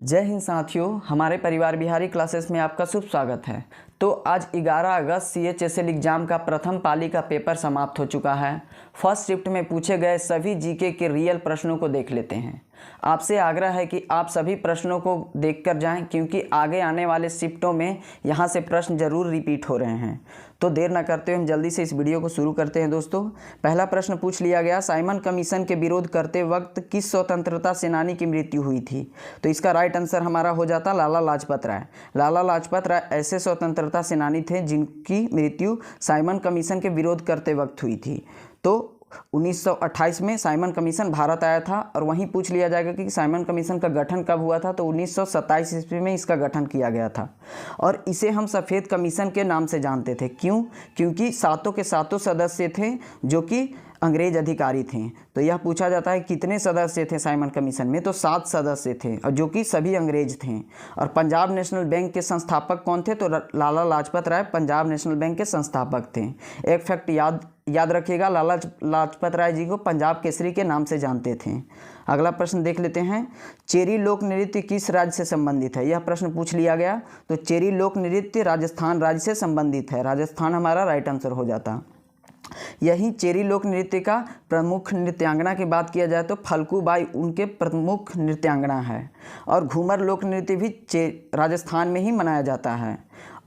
जय हिंद साथियों, हमारे परिवार बिहारी क्लासेस में आपका शुभ स्वागत है। तो आज 11 अगस्त CHSL एग्ज़ाम का प्रथम पाली का पेपर समाप्त हो चुका है। फर्स्ट शिफ्ट में पूछे गए सभी जीके के रियल प्रश्नों को देख लेते हैं। आपसे आग्रह है कि आप सभी प्रश्नों को देखकर जाएं, क्योंकि आगे आने वाले शिफ्टों में यहां से प्रश्न जरूर रिपीट हो रहे हैं। तो देर न करते हुए हम जल्दी से इस वीडियो को शुरू करते हैं। दोस्तों, पहला प्रश्न पूछ लिया गया, साइमन कमीशन के विरोध करते वक्त किस स्वतंत्रता सेनानी की मृत्यु हुई थी? तो इसका राइट आंसर हमारा हो जाता लाला लाजपत राय। लाला लाजपत राय ऐसे स्वतंत्रता सेनानी थे जिनकी मृत्यु साइमन कमीशन के विरोध करते वक्त हुई थी। तो 1928 में साइमन कमीशन भारत आया था। और वहीं पूछ लिया जाएगा कि साइमन कमीशन का गठन कब हुआ था? तो 1927 ईस्वी में इसका गठन किया गया था। और इसे हम सफ़ेद कमीशन के नाम से जानते थे। क्यों? क्योंकि सातों के सातों सदस्य थे जो कि अंग्रेज अधिकारी थे। तो यह पूछा जाता है कितने सदस्य थे साइमन कमीशन में? तो 7 सदस्य थे, और जो कि सभी अंग्रेज थे। और पंजाब नेशनल बैंक के संस्थापक कौन थे? तो लाला लाजपत राय पंजाब नेशनल बैंक के संस्थापक थे। एक फैक्ट याद रखिएगा, लाला लाजपत राय जी को पंजाब केसरी के नाम से जानते थे। अगला प्रश्न देख लेते हैं, चेरी लोक नृत्य किस राज्य से संबंधित है? यह प्रश्न पूछ लिया गया। तो चेरी लोक नृत्य राजस्थान राज्य से संबंधित है। राजस्थान हमारा राइट आंसर हो जाता। यही चेरी लोक नृत्य का प्रमुख नृत्यांगना की बात किया जाए तो फल्गू बाई उनके प्रमुख नृत्यांगना है। और घूमर लोक नृत्य भी राजस्थान में ही मनाया जाता है।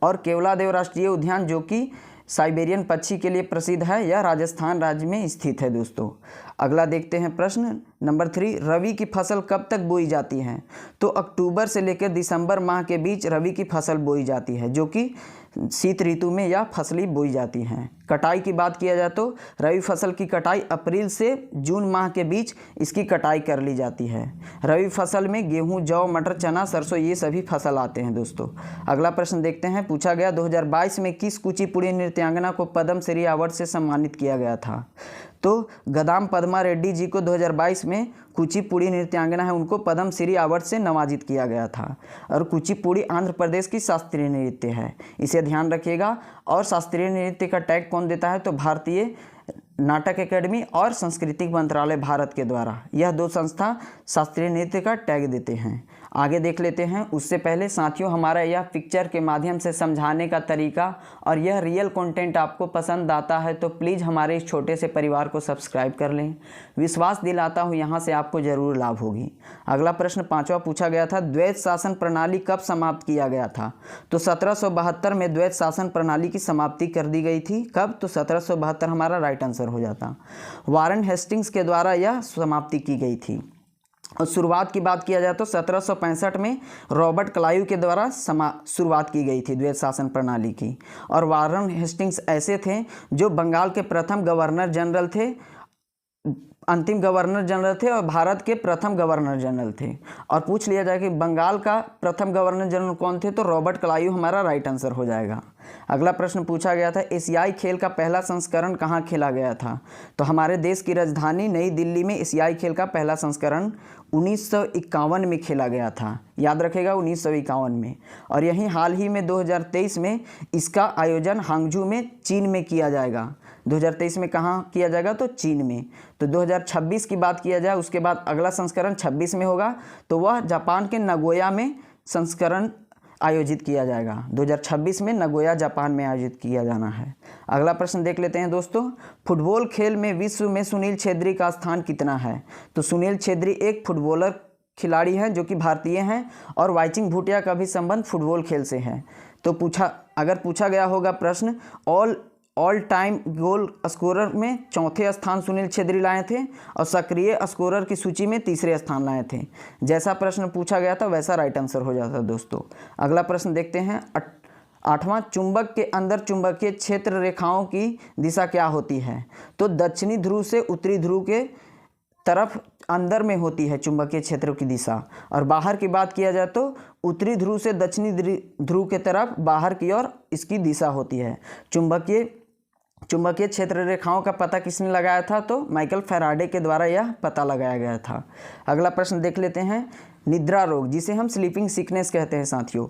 और केवलादेव राष्ट्रीय उद्यान, जो कि साइबेरियन पक्षी के लिए प्रसिद्ध है, यह राजस्थान राज्य में स्थित है। दोस्तों, अगला देखते हैं प्रश्न नंबर 3, रबी की फसल कब तक बोई जाती है? तो अक्टूबर से लेकर दिसंबर माह के बीच रबी की फसल बोई जाती है, जो कि शीत ऋतु में यह फसलें बोई जाती हैं। कटाई की बात किया जाए तो रबी फसल की कटाई अप्रैल से जून माह के बीच इसकी कटाई कर ली जाती है। रबी फसल में गेहूं, जौ, मटर, चना, सरसों ये सभी फसल आते हैं। दोस्तों, अगला प्रश्न देखते हैं, पूछा गया 2022 में किस कुचिपुड़ी नृत्यांगना को पद्म श्री अवार्ड से सम्मानित किया गया था? तो गदाम पद्मा रेड्डी जी को 2022 में कुचिपुड़ी नृत्यांगना है, उनको पद्म श्री अवार्ड से नवाजित किया गया था। और कुचिपुड़ी आंध्र प्रदेश की शास्त्रीय नृत्य है, इसे ध्यान रखिएगा। और शास्त्रीय नृत्य का टैग कौन देता है? तो भारतीय नाटक एकेडमी और सांस्कृतिक मंत्रालय भारत के द्वारा, यह 2 संस्था शास्त्रीय नृत्य का टैग देते हैं। आगे देख लेते हैं। उससे पहले साथियों, हमारा यह पिक्चर के माध्यम से समझाने का तरीका और यह रियल कंटेंट आपको पसंद आता है तो प्लीज़ हमारे इस छोटे से परिवार को सब्सक्राइब कर लें। विश्वास दिलाता हूँ यहाँ से आपको ज़रूर लाभ होगी। अगला प्रश्न 5वां पूछा गया था, द्वैत शासन प्रणाली कब समाप्त किया गया था? तो 1772 में द्वैत शासन प्रणाली की समाप्ति कर दी गई थी। कब? तो 1772 हमारा राइट आंसर हो जाता। वारन हेस्टिंग्स के द्वारा यह समाप्ति की गई थी। और शुरुआत की बात किया जाए तो 1765 में रॉबर्ट क्लाइव के द्वारा शुरुआत की गई थी द्वैत शासन प्रणाली की। और वारन हेस्टिंग्स ऐसे थे जो बंगाल के प्रथम गवर्नर जनरल थे, अंतिम गवर्नर जनरल थे और भारत के प्रथम गवर्नर जनरल थे। और पूछ लिया जाए कि बंगाल का प्रथम गवर्नर जनरल कौन थे? तो रॉबर्ट क्लाइव हमारा राइट आंसर हो जाएगा। अगला प्रश्न पूछा गया था, एशियाई खेल का पहला संस्करण कहाँ खेला गया था? तो हमारे देश की राजधानी नई दिल्ली में एशियाई खेल का पहला संस्करण 1951 में खेला गया था। याद रखेगा, 1951 में। और यहीं हाल ही में 2023 में इसका आयोजन हांगझू में चीन में किया जाएगा। 2023 में कहाँ किया जाएगा? तो चीन में। तो 2026 की बात किया जाए, उसके बाद अगला संस्करण 26 में होगा, तो वह जापान के नगोया में संस्करण आयोजित किया जाएगा। 2026 में नगोया जापान में आयोजित किया जाना है। अगला प्रश्न देख लेते हैं दोस्तों, फुटबॉल खेल में विश्व में सुनील छेत्री का स्थान कितना है? तो सुनील छेत्री एक फुटबॉलर खिलाड़ी हैं जो कि भारतीय हैं। और वाइचिंग भूटिया का भी संबंध फुटबॉल खेल से है। तो अगर पूछा गया होगा प्रश्न, ऑल टाइम गोल स्कोरर में 4थे स्थान सुनील छेत्री लाए थे और सक्रिय स्कोरर की सूची में 3रे स्थान लाए थे। जैसा प्रश्न पूछा गया था वैसा राइट आंसर हो जाता है। दोस्तों, अगला प्रश्न देखते हैं, 8वां, चुंबक के अंदर चुंबकीय क्षेत्र रेखाओं की दिशा क्या होती है? तो दक्षिणी ध्रुव से उत्तरी ध्रुव के तरफ अंदर में होती है चुंबकीय क्षेत्र की दिशा। और बाहर की बात किया जाए तो उत्तरी ध्रुव से दक्षिणी ध्रुव के तरफ बाहर की ओर इसकी दिशा होती है। चुंबकीय क्षेत्र रेखाओं का पता किसने लगाया था? तो माइकल फैराडे के द्वारा यह पता लगाया गया था। अगला प्रश्न देख लेते हैं, निद्रा रोग, जिसे हम स्लीपिंग सिकनेस कहते हैं साथियों,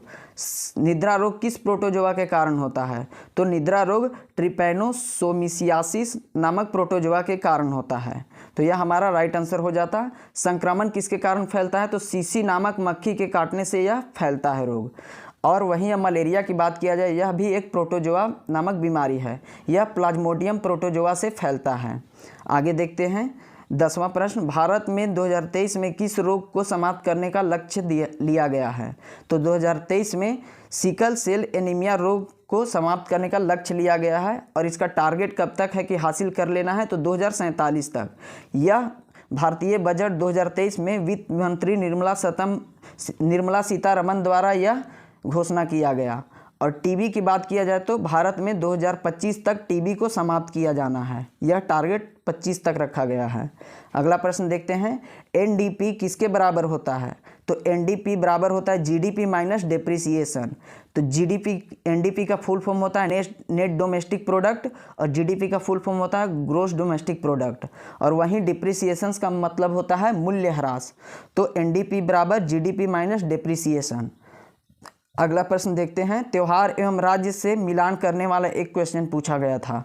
निद्रा रोग किस प्रोटोजोआ के कारण होता है? तो निद्रा रोग ट्रिपैनोसोमिसियासिस नामक प्रोटोजोआ के कारण होता है। तो यह हमारा राइट आंसर हो जाता। संक्रमण किसके कारण फैलता है? तो सीसी नामक मक्खी के काटने से यह फैलता है रोग। और वहीं अब मलेरिया की बात किया जाए, यह भी एक प्रोटोजोआ नामक बीमारी है। यह प्लाज्मोडियम प्रोटोजोआ से फैलता है। आगे देखते हैं 10वां प्रश्न, भारत में 2023 में किस रोग को समाप्त करने का लक्ष्य लिया गया है? तो 2023 में सिकल सेल एनीमिया रोग को समाप्त करने का लक्ष्य लिया गया है और इसका टारगेट कब तक है कि हासिल कर लेना है? तो 2047 तक। यह भारतीय बजट 2023 में वित्त मंत्री निर्मला सीतारमण द्वारा यह घोषणा किया गया। और टीबी की बात किया जाए तो भारत में 2025 तक टीबी को समाप्त किया जाना है। यह टारगेट 25 तक रखा गया है। अगला प्रश्न देखते हैं, एनडीपी किसके बराबर होता है? तो एनडीपी बराबर होता है जीडीपी माइनस डेप्रिसिएशन। तो एनडीपी का फुल फॉर्म होता है नेट डोमेस्टिक प्रोडक्ट और जीडीपी का फुल फॉर्म होता है ग्रोस डोमेस्टिक प्रोडक्ट। और वहीं डिप्रिसिएशंस का मतलब होता है मूल्य ह्रास। तो एनडीपी बराबर जीडीपी माइनस डेप्रिसिएशन। अगला प्रश्न देखते हैं, त्यौहार एवं राज्य से मिलान करने वाला एक क्वेश्चन पूछा गया था।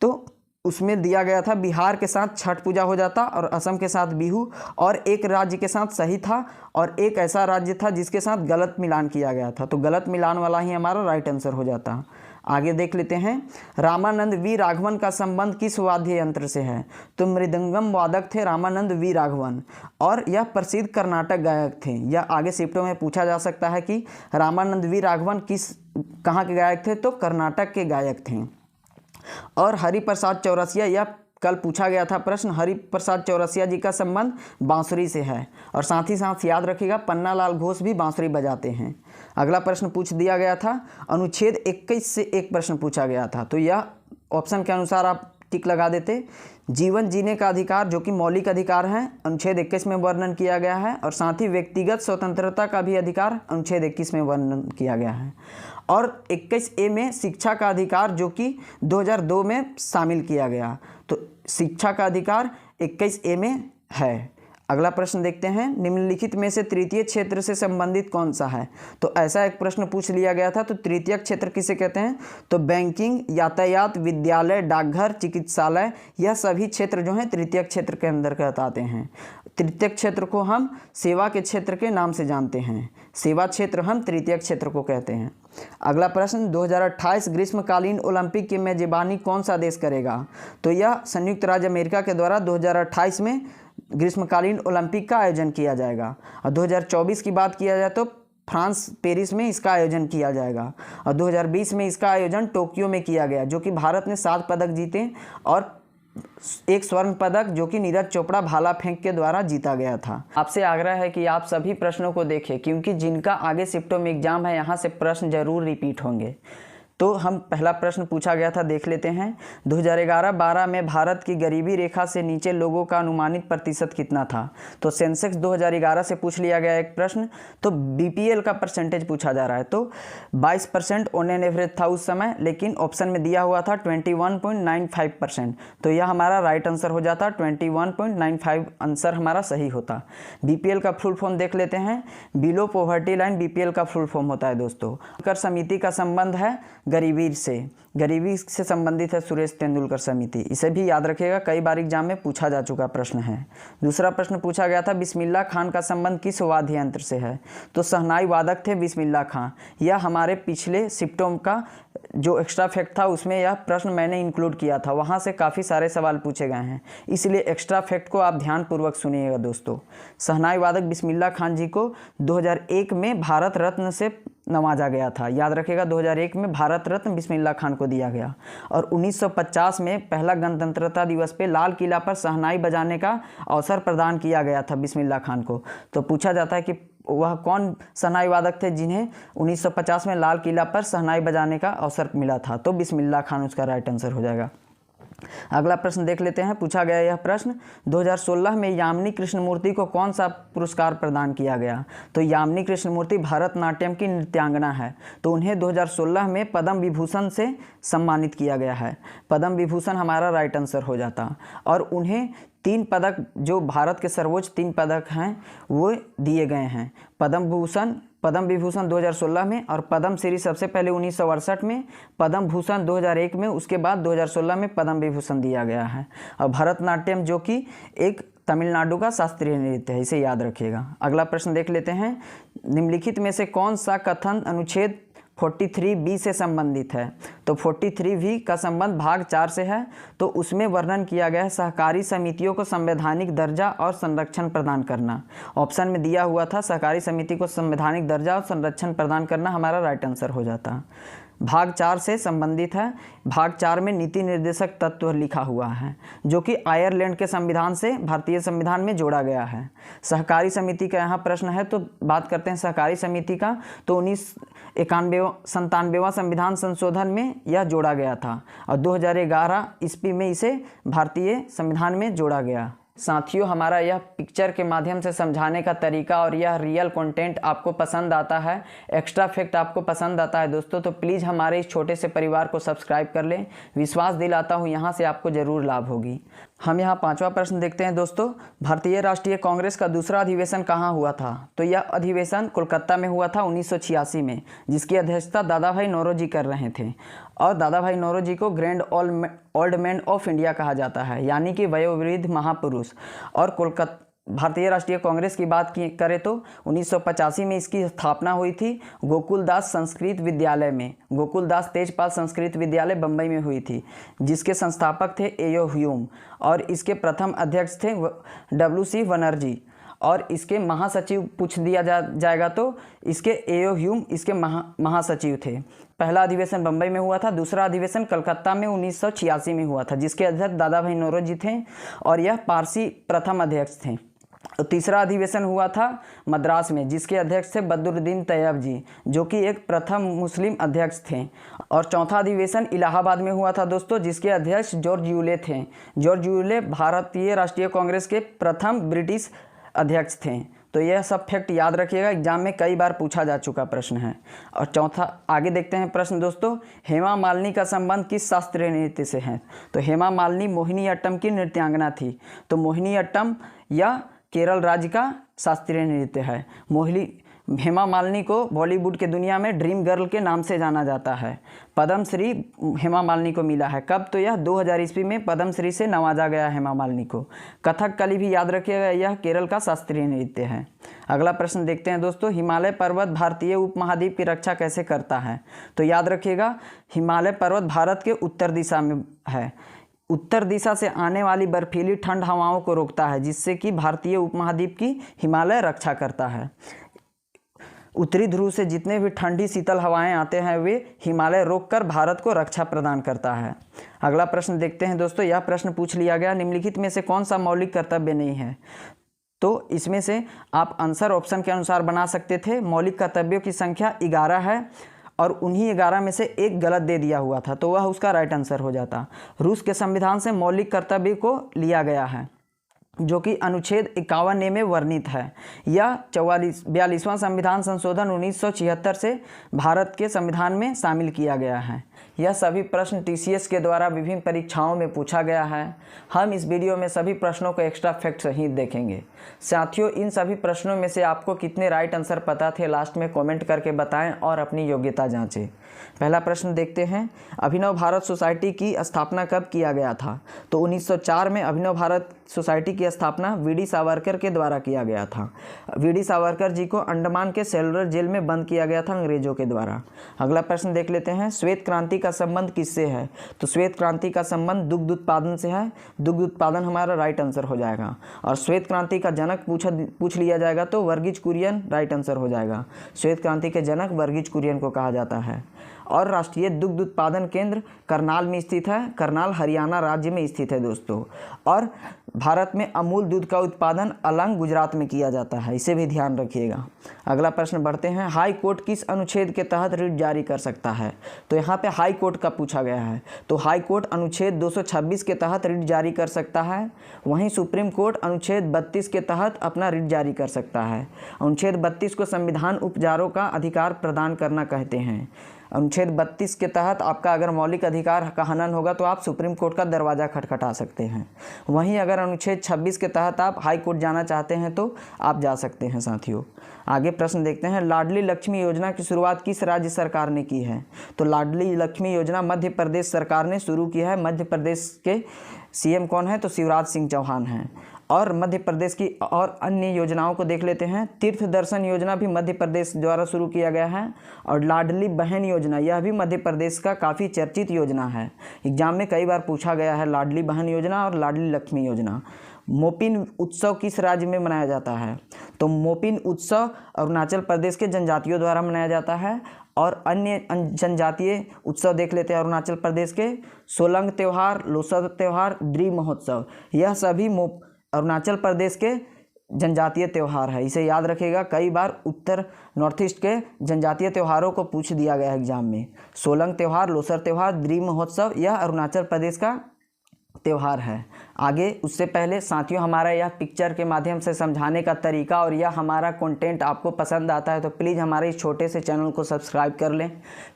तो उसमें दिया गया था बिहार के साथ छठ पूजा हो जाता और असम के साथ बिहू, और एक राज्य के साथ सही था और एक ऐसा राज्य था जिसके साथ गलत मिलान किया गया था। तो गलत मिलान वाला ही हमारा राइट आंसर हो जाता। आगे देख लेते हैं, रामानंद वी राघवन का संबंध किस वाद्य यंत्र से है? तो मृदंगम वादक थे रामानंद वी राघवन और यह प्रसिद्ध कर्नाटक गायक थे। यह आगे शिफ्टों में पूछा जा सकता है कि रामानंद वी राघवन कहाँ के गायक थे? तो कर्नाटक के गायक थे। और हरिप्रसाद चौरसिया, यह कल पूछा गया था प्रश्न, हरिप्रसाद चौरसिया जी का संबंध बांसुरी से है। और साथ ही साथ याद रखिएगा पन्नालाल घोष भी बांसुरी बजाते हैं। अगला प्रश्न पूछ दिया गया था, अनुच्छेद 21 से एक प्रश्न पूछा गया था। तो यह ऑप्शन के अनुसार आप टिक लगा देते। जीवन जीने का अधिकार जो कि मौलिक अधिकार है, अनुच्छेद 21 में वर्णन किया गया है। और साथ ही व्यक्तिगत स्वतंत्रता का भी अधिकार अनुच्छेद 21 में वर्णन किया गया है। और 21A में शिक्षा का अधिकार जो कि 2002 में शामिल किया गया। तो शिक्षा का अधिकार 21A में है। अगला प्रश्न देखते हैं, निम्नलिखित में से तृतीय क्षेत्र से संबंधित कौन सा है? तो ऐसा एक प्रश्न पूछ लिया गया था। तो तृतीय क्षेत्र किसे कहते हैं? तो बैंकिंग, यातायात, विद्यालय, डाकघर, चिकित्सालय, यह सभी क्षेत्र जो हैं तृतीय क्षेत्र के अंतर्गत आते हैं। तृतीय क्षेत्र को हम सेवा के क्षेत्र के नाम से जानते हैं। सेवा क्षेत्र हम तृतीय क्षेत्र को कहते हैं। अगला प्रश्न, 2028 ग्रीष्मकालीन ओलंपिक की मेजबानी कौन सा देश करेगा? तो यह संयुक्त राज्य अमेरिका के द्वारा 2028 में ग्रीष्मकालीन ओलंपिक का आयोजन किया जाएगा। और 2024 की बात किया जाए तो फ्रांस पेरिस में इसका आयोजन किया जाएगा। और 2020 में इसका आयोजन टोक्यो में किया गया, जो कि भारत ने 7 पदक जीते और एक स्वर्ण पदक जो कि नीरज चोपड़ा भाला फेंक के द्वारा जीता गया था। आपसे आग्रह है कि आप सभी प्रश्नों को देखें, क्योंकि जिनका आगे शिफ्टों में एग्जाम है यहाँ से प्रश्न जरूर रिपीट होंगे। तो हम पहला प्रश्न पूछा गया था, देख लेते हैं। 2011-12 में भारत की गरीबी रेखा से नीचे लोगों का अनुमानित प्रतिशत कितना था? तो सेंसेक्स 2011 से पूछ लिया गया एक प्रश्न। तो बीपीएल का परसेंटेज पूछा जा रहा है। तो 22% ऑन एन एवरेज था उस समय, लेकिन ऑप्शन में दिया हुआ था 21.95%। तो यह हमारा राइट आंसर हो जाता, 21.95 आंसर हमारा सही होता। बीपीएल का फुल फॉर्म देख लेते हैं। बिलो पॉवर्टी लाइन बीपीएल का फुल फॉर्म होता है दोस्तों। कर समिति का संबंध है गरीबी से संबंधित है सुरेश तेंदुलकर समिति। इसे भी याद रखिएगा, कई बार एग्जाम में पूछा जा चुका प्रश्न है। दूसरा प्रश्न पूछा गया था, बिस्मिल्लाह खान का संबंध किस वाद्य यंत्र से है? तो शहनाई वादक थे बिस्मिल्लाह खान। यह हमारे पिछले शिफ्टों का जो एक्स्ट्रा फैक्ट था उसमें यह प्रश्न मैंने इंक्लूड किया था, वहाँ से काफ़ी सारे सवाल पूछे गए हैं, इसलिए एक्स्ट्रा फैक्ट को आप ध्यानपूर्वक सुनिएगा दोस्तों। शहनाई वादक बिस्मिल्लाह खान जी को 2001 में भारत रत्न से नवाजा गया था। याद रखिएगा 2001 में भारत रत्न बिस्मिल्लाह खान को दिया गया। और 1950 में पहला गणतंत्रता दिवस पे लाल किला पर शहनाई बजाने का अवसर प्रदान किया गया था बिस्मिल्लाह खान को। तो पूछा जाता है कि वह कौन शहनाई वादक थे जिन्हें 1950 में लाल किला पर शहनाई बजाने का अवसर मिला था? तो बिस्मिल्लाह खान उसका राइट आंसर हो जाएगा। अगला प्रश्न देख लेते हैं। पूछा गया यह प्रश्न, 2016 में यामिनी कृष्णमूर्ति को कौन सा पुरस्कार प्रदान किया गया? तो यामिनी कृष्णमूर्ति भरतनाट्यम की नृत्यांगना है, तो उन्हें 2016 में पद्म विभूषण से सम्मानित किया गया है। पद्म विभूषण हमारा राइट आंसर हो जाता। और उन्हें 3 पदक, जो भारत के सर्वोच्च 3 पदक हैं, वो दिए गए हैं। पद्म विभूषण 2016 में, और पद्म श्री सबसे पहले 1968 में, पद्म भूषण 2001 में, उसके बाद 2016 में पद्म विभूषण दिया गया है। और भरतनाट्यम जो कि एक तमिलनाडु का शास्त्रीय नृत्य है, इसे याद रखिएगा। अगला प्रश्न देख लेते हैं। निम्नलिखित में से कौन सा कथन अनुच्छेद 43B से संबंधित है? तो 43B का संबंध भाग 4 से है, तो उसमें वर्णन किया गया है सहकारी समितियों को संवैधानिक दर्जा और संरक्षण प्रदान करना। ऑप्शन में दिया हुआ था सहकारी समिति को संवैधानिक दर्जा और संरक्षण प्रदान करना, हमारा राइट आंसर हो जाता। भाग 4 से संबंधित है। भाग 4 में नीति निर्देशक तत्व लिखा हुआ है, जो कि आयरलैंड के संविधान से भारतीय संविधान में जोड़ा गया है। सहकारी समिति का यहाँ प्रश्न है, तो बात करते हैं सहकारी समिति का। तो 1997वां संविधान संशोधन में यह जोड़ा गया था, और 2011 ईस्वी में इसे भारतीय संविधान में जोड़ा गया। साथियों, हमारा यह पिक्चर के माध्यम से समझाने का तरीका और यह रियल कंटेंट आपको पसंद आता है, एक्स्ट्रा फैक्ट आपको पसंद आता है दोस्तों, तो प्लीज़ हमारे इस छोटे से परिवार को सब्सक्राइब कर लें। विश्वास दिलाता हूँ यहाँ से आपको ज़रूर लाभ होगी। हम यहाँ 5वां प्रश्न देखते हैं दोस्तों। भारतीय राष्ट्रीय कांग्रेस का दूसरा अधिवेशन कहाँ हुआ था? तो यह अधिवेशन कोलकाता में हुआ था 1986 में, जिसकी अध्यक्षता दादा भाई नौरोजी कर रहे थे। और दादा भाई नौरोजी को grand old man of India कहा जाता है, यानी कि वयोवृद्ध महापुरुष। और भारतीय राष्ट्रीय कांग्रेस की बात करें तो 1985 में इसकी स्थापना हुई थी गोकुलदास संस्कृत विद्यालय में। गोकुलदास तेजपाल संस्कृत विद्यालय बम्बई में हुई थी, जिसके संस्थापक थे एयो ह्यूम, और इसके प्रथम अध्यक्ष थे WC बनर्जी। और इसके महासचिव पूछ दिया जाएगा तो इसके एयो ह्यूम इसके महासचिव थे। पहला अधिवेशन बम्बई में हुआ था, दूसरा अधिवेशन कलकत्ता में 1986 में हुआ था, जिसके अध्यक्ष दादा भाई नौरोजी थे, और यह पारसी प्रथम अध्यक्ष थे। तो तीसरा अधिवेशन हुआ था मद्रास में, जिसके अध्यक्ष थे बदरुद्दीन तैयब जी, जो कि एक प्रथम मुस्लिम अध्यक्ष थे। और चौथा अधिवेशन इलाहाबाद में हुआ था दोस्तों, जिसके अध्यक्ष जॉर्ज यूले थे। जॉर्ज यूले भारतीय राष्ट्रीय कांग्रेस के प्रथम ब्रिटिश अध्यक्ष थे। तो यह सब फैक्ट याद रखिएगा, एग्जाम में कई बार पूछा जा चुका प्रश्न है। और चौथा आगे देखते हैं प्रश्न दोस्तों। हेमा मालिनी का संबंध किस शास्त्रीय नृत्य से है? तो हेमा मालिनी मोहिनी अट्टम की नृत्यांगना थी। तो मोहिनी अट्टम या केरल राज्य का शास्त्रीय नृत्य है। हेमा मालिनी को बॉलीवुड के दुनिया में ड्रीम गर्ल के नाम से जाना जाता है। पद्मश्री हेमा मालिनी को मिला है कब? तो यह 2000 ईस्वी में पद्मश्री से नवाजा गया हेमा मालिनी को। कथकली भी याद रखिएगा, यह केरल का शास्त्रीय नृत्य है। अगला प्रश्न देखते हैं दोस्तों। हिमालय पर्वत भारतीय उपमहाद्वीप की रक्षा कैसे करता है? तो याद रखिएगा, हिमालय पर्वत भारत के उत्तर दिशा में है। उत्तर दिशा से आने वाली बर्फीली ठंड हवाओं को रोकता है, जिससे कि भारतीय उपमहाद्वीप की हिमालय रक्षा करता है। उत्तरी ध्रुव से जितने भी ठंडी शीतल हवाएं आते हैं, वे हिमालय रोककर भारत को रक्षा प्रदान करता है। अगला प्रश्न देखते हैं दोस्तों। यह प्रश्न पूछ लिया गया, निम्नलिखित में से कौन सा मौलिक कर्तव्य नहीं है? तो इसमें से आप आंसर ऑप्शन के अनुसार बना सकते थे। मौलिक कर्तव्यों की संख्या 11 है, और उन्हीं 11 में से एक गलत दे दिया हुआ था, तो वह उसका राइट आंसर हो जाता। रूस के संविधान से मौलिक कर्तव्य को लिया गया है, जो कि अनुच्छेद 51 में वर्णित है। यह 42वां संविधान संशोधन 1976 से भारत के संविधान में शामिल किया गया है। यह सभी प्रश्न TCS के द्वारा विभिन्न परीक्षाओं में पूछा गया है। हम इस वीडियो में सभी प्रश्नों को एक्स्ट्रा फैक्ट सहित देखेंगे। साथियों, इन सभी प्रश्नों में से आपको कितने राइट आंसर पता थे, लास्ट में कमेंट करके बताएं और अपनी योग्यता जांचें। पहला प्रश्न देखते हैं। अभिनव भारत सोसाइटी की स्थापना कब किया गया था? तो 1904 में अभिनव भारत सोसाइटी की स्थापना VD सावरकर के द्वारा किया गया था। VD सावरकर जी को अंडमान के सेलुलर जेल में बंद किया गया था अंग्रेजों के द्वारा। अगला प्रश्न देख लेते हैं। श्वेत क्रांति का संबंध किससे है? तो श्वेत क्रांति का संबंध दुग्ध उत्पादन से है। दुग्ध उत्पादन हमारा राइट आंसर हो जाएगा। और श्वेत क्रांति का जनक पूछ लिया जाएगा तो वर्गीज कुरियन राइट आंसर हो जाएगा। श्वेत क्रांति के जनक वर्गीज कुरियन को कहा जाता है। और राष्ट्रीय दुग्ध उत्पादन केंद्र करनाल में स्थित है। करनाल हरियाणा राज्य में स्थित है दोस्तों। और भारत में अमूल दूध का उत्पादन अलंग गुजरात में किया जाता है, इसे भी ध्यान रखिएगा। अगला प्रश्न बढ़ते हैं, हाई कोर्ट किस अनुच्छेद के तहत रिट जारी कर सकता है? तो यहाँ पे हाई कोर्ट का पूछा गया है, तो हाई कोर्ट अनुच्छेद 226 के तहत रिट जारी कर सकता है। वहीं सुप्रीम कोर्ट अनुच्छेद 32 के तहत अपना रिट जारी कर सकता है। अनुच्छेद 32 को संविधान उपचारों का अधिकार प्रदान करना कहते हैं। अनुच्छेद 32 के तहत आपका अगर मौलिक अधिकार का हनन होगा तो आप सुप्रीम कोर्ट का दरवाज़ा खटखटा सकते हैं। वहीं अगर अनुच्छेद 26 के तहत आप हाई कोर्ट जाना चाहते हैं तो आप जा सकते हैं साथियों। आगे प्रश्न देखते हैं, लाडली लक्ष्मी योजना की शुरुआत किस राज्य सरकार ने की है? तो लाडली लक्ष्मी योजना मध्य प्रदेश सरकार ने शुरू की है। मध्य प्रदेश के सीएम कौन है? तो शिवराज सिंह चौहान हैं। और मध्य प्रदेश की और अन्य योजनाओं को देख लेते हैं। तीर्थ दर्शन योजना भी मध्य प्रदेश द्वारा शुरू किया गया है। और लाडली बहन योजना, यह भी मध्य प्रदेश का काफ़ी चर्चित योजना है। एग्जाम में कई बार पूछा गया है लाडली बहन योजना और लाडली लक्ष्मी योजना। मोपिन उत्सव किस राज्य में मनाया जाता है? तो मोपिन उत्सव अरुणाचल प्रदेश के जनजातियों द्वारा मनाया जाता है। और अन्य जनजातीय उत्सव देख लेते हैं अरुणाचल प्रदेश के, सोलंग त्यौहार, लोसर त्यौहार, द्री महोत्सव, यह सभी अरुणाचल प्रदेश के जनजातीय त्यौहार है। इसे याद रखिएगा, कई बार उत्तर नॉर्थ ईस्ट के जनजातीय त्योहारों को पूछ दिया गया है एग्जाम में। सोलंग त्यौहार, लोसर त्यौहार, द्री महोत्सव, यह अरुणाचल प्रदेश का त्यौहार है। आगे उससे पहले साथियों, हमारा यह पिक्चर के माध्यम से समझाने का तरीका और यह हमारा कंटेंट आपको पसंद आता है तो प्लीज़ हमारे इस छोटे से चैनल को सब्सक्राइब कर लें।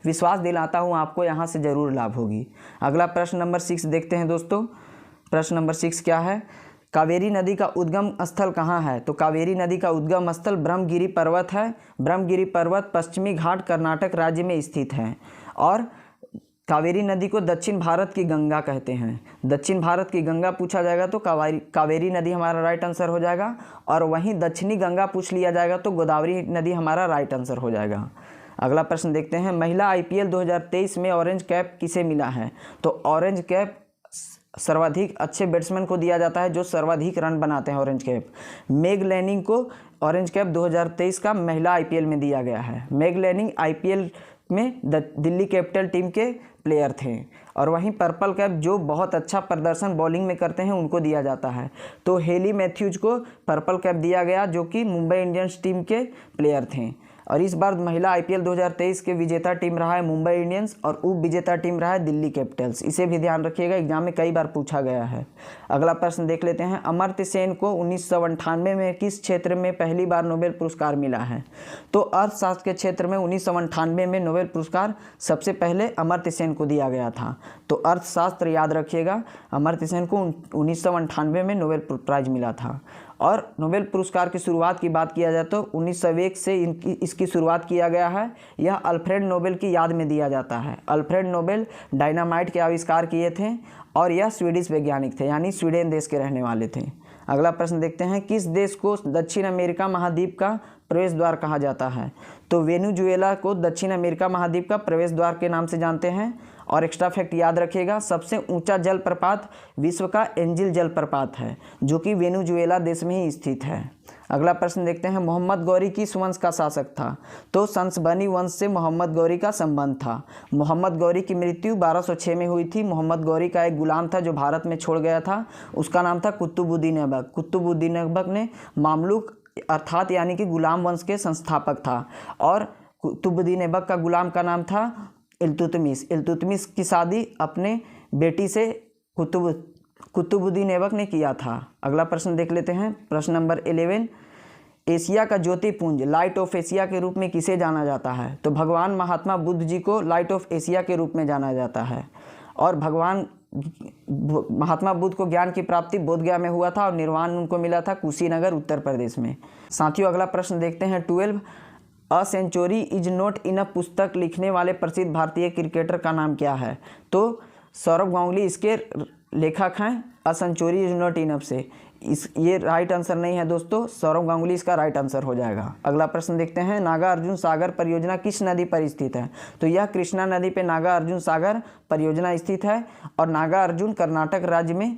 विश्वास दिलाता हूँ आपको यहाँ से ज़रूर लाभ होगी। अगला प्रश्न नंबर 6 देखते हैं दोस्तों। प्रश्न नंबर 6 क्या है? कावेरी नदी का उद्गम स्थल कहाँ है? तो कावेरी नदी का उद्गम स्थल ब्रह्मगिरी पर्वत है। ब्रह्मगिरी पर्वत पश्चिमी घाट कर्नाटक राज्य में स्थित है। और कावेरी नदी को दक्षिण भारत की गंगा कहते हैं। दक्षिण भारत की गंगा पूछा जाएगा तो कावेरी नदी हमारा राइट आंसर हो जाएगा। और वहीं दक्षिणी गंगा पूछ लिया जाएगा तो गोदावरी नदी हमारा राइट आंसर हो जाएगा। अगला प्रश्न देखते हैं, महिला आईपीएल 2023 में ऑरेंज कैप किसे मिला है? तो ऑरेंज कैप सर्वाधिक अच्छे बैट्समैन को दिया जाता है जो सर्वाधिक रन बनाते हैं। ऑरेंज कैप मेग लैनिंग को ऑरेंज कैप 2023 का महिला आईपीएल में दिया गया है। मेग लैनिंग आईपीएल में दिल्ली कैपिटल टीम के प्लेयर थे। और वहीं पर्पल कैप जो बहुत अच्छा प्रदर्शन बॉलिंग में करते हैं उनको दिया जाता है। तो हेली मैथ्यूज को पर्पल कैप दिया गया जो कि मुंबई इंडियंस टीम के प्लेयर थे। और इस बार महिला आईपीएल 2023 के विजेता टीम रहा है मुंबई इंडियंस और उप विजेता टीम रहा है दिल्ली कैपिटल्स। इसे भी ध्यान रखिएगा, एग्जाम में कई बार पूछा गया है। अगला प्रश्न देख लेते हैं, अमर्त्य सेन को 1998 में किस क्षेत्र में पहली बार नोबेल पुरस्कार मिला है? तो अर्थशास्त्र के क्षेत्र में 1998 में नोबेल पुरस्कार सबसे पहले अमर्त्य सेन को दिया गया था। तो अर्थशास्त्र याद रखिएगा, अमर्त्य सेन को 1998 में नोबेल प्राइज मिला था। और नोबेल पुरस्कार की शुरुआत की बात किया जाए तो 1901 से इसकी शुरुआत किया गया है। यह अल्फ्रेड नोबेल की याद में दिया जाता है। अल्फ्रेड नोबेल डायनामाइट के आविष्कार किए थे और यह स्वीडिश वैज्ञानिक थे, यानी स्वीडन देश के रहने वाले थे। अगला प्रश्न देखते हैं, किस देश को दक्षिण अमेरिका महाद्वीप का प्रवेश द्वार कहा जाता है? तो वेनेजुएला को दक्षिण अमेरिका महाद्वीप का प्रवेश द्वार के नाम से जानते हैं। और एक्स्ट्रा फैक्ट याद रखिएगा, सबसे ऊंचा जलप्रपात विश्व का एंजिल जलप्रपात है जो कि वेनेजुएला देश में ही स्थित है। अगला प्रश्न देखते हैं, मोहम्मद गौरी किस वंश का शासक था? तो संसबनी वंश से मोहम्मद गौरी का संबंध था। मोहम्मद गौरी की मृत्यु 1206 में हुई थी। मोहम्मद गौरी का एक गुलाम था जो भारत में छोड़ गया था, उसका नाम था कुतुबुद्दीन ऐबक। कुतुबुद्दीन ऐबक ने मामलुक अर्थात यानी कि गुलाम वंश के संस्थापक था। और कुतुबुद्दीन ऐबक का गुलाम का नाम था इल्तुतमिश। इल्तुतमिश की शादी अपने बेटी से कुतुबुद्दीन ऐबक ने किया था। अगला प्रश्न देख लेते हैं, प्रश्न नंबर 11, एशिया का ज्योतिपुंज लाइट ऑफ एशिया के रूप में किसे जाना जाता है? तो भगवान महात्मा बुद्ध जी को लाइट ऑफ एशिया के रूप में जाना जाता है। और भगवान महात्मा बुद्ध को ज्ञान की प्राप्ति बोधगया में हुआ था और निर्वाण उनको मिला था कुशीनगर उत्तर प्रदेश में। साथियों अगला प्रश्न देखते हैं, 12, a century is not enough पुस्तक लिखने वाले प्रसिद्ध भारतीय क्रिकेटर का नाम क्या है? तो सौरभ गांगुली इसके लेखक हैं। A century is not enough से ये राइट आंसर नहीं है दोस्तों, सौरभ गांगुली इसका राइट आंसर हो जाएगा। अगला प्रश्न देखते हैं, नागा अर्जुन सागर परियोजना किस नदी पर स्थित है? तो यह कृष्णा नदी पे नागा अर्जुन सागर परियोजना स्थित है। और नागा अर्जुन कर्नाटक राज्य में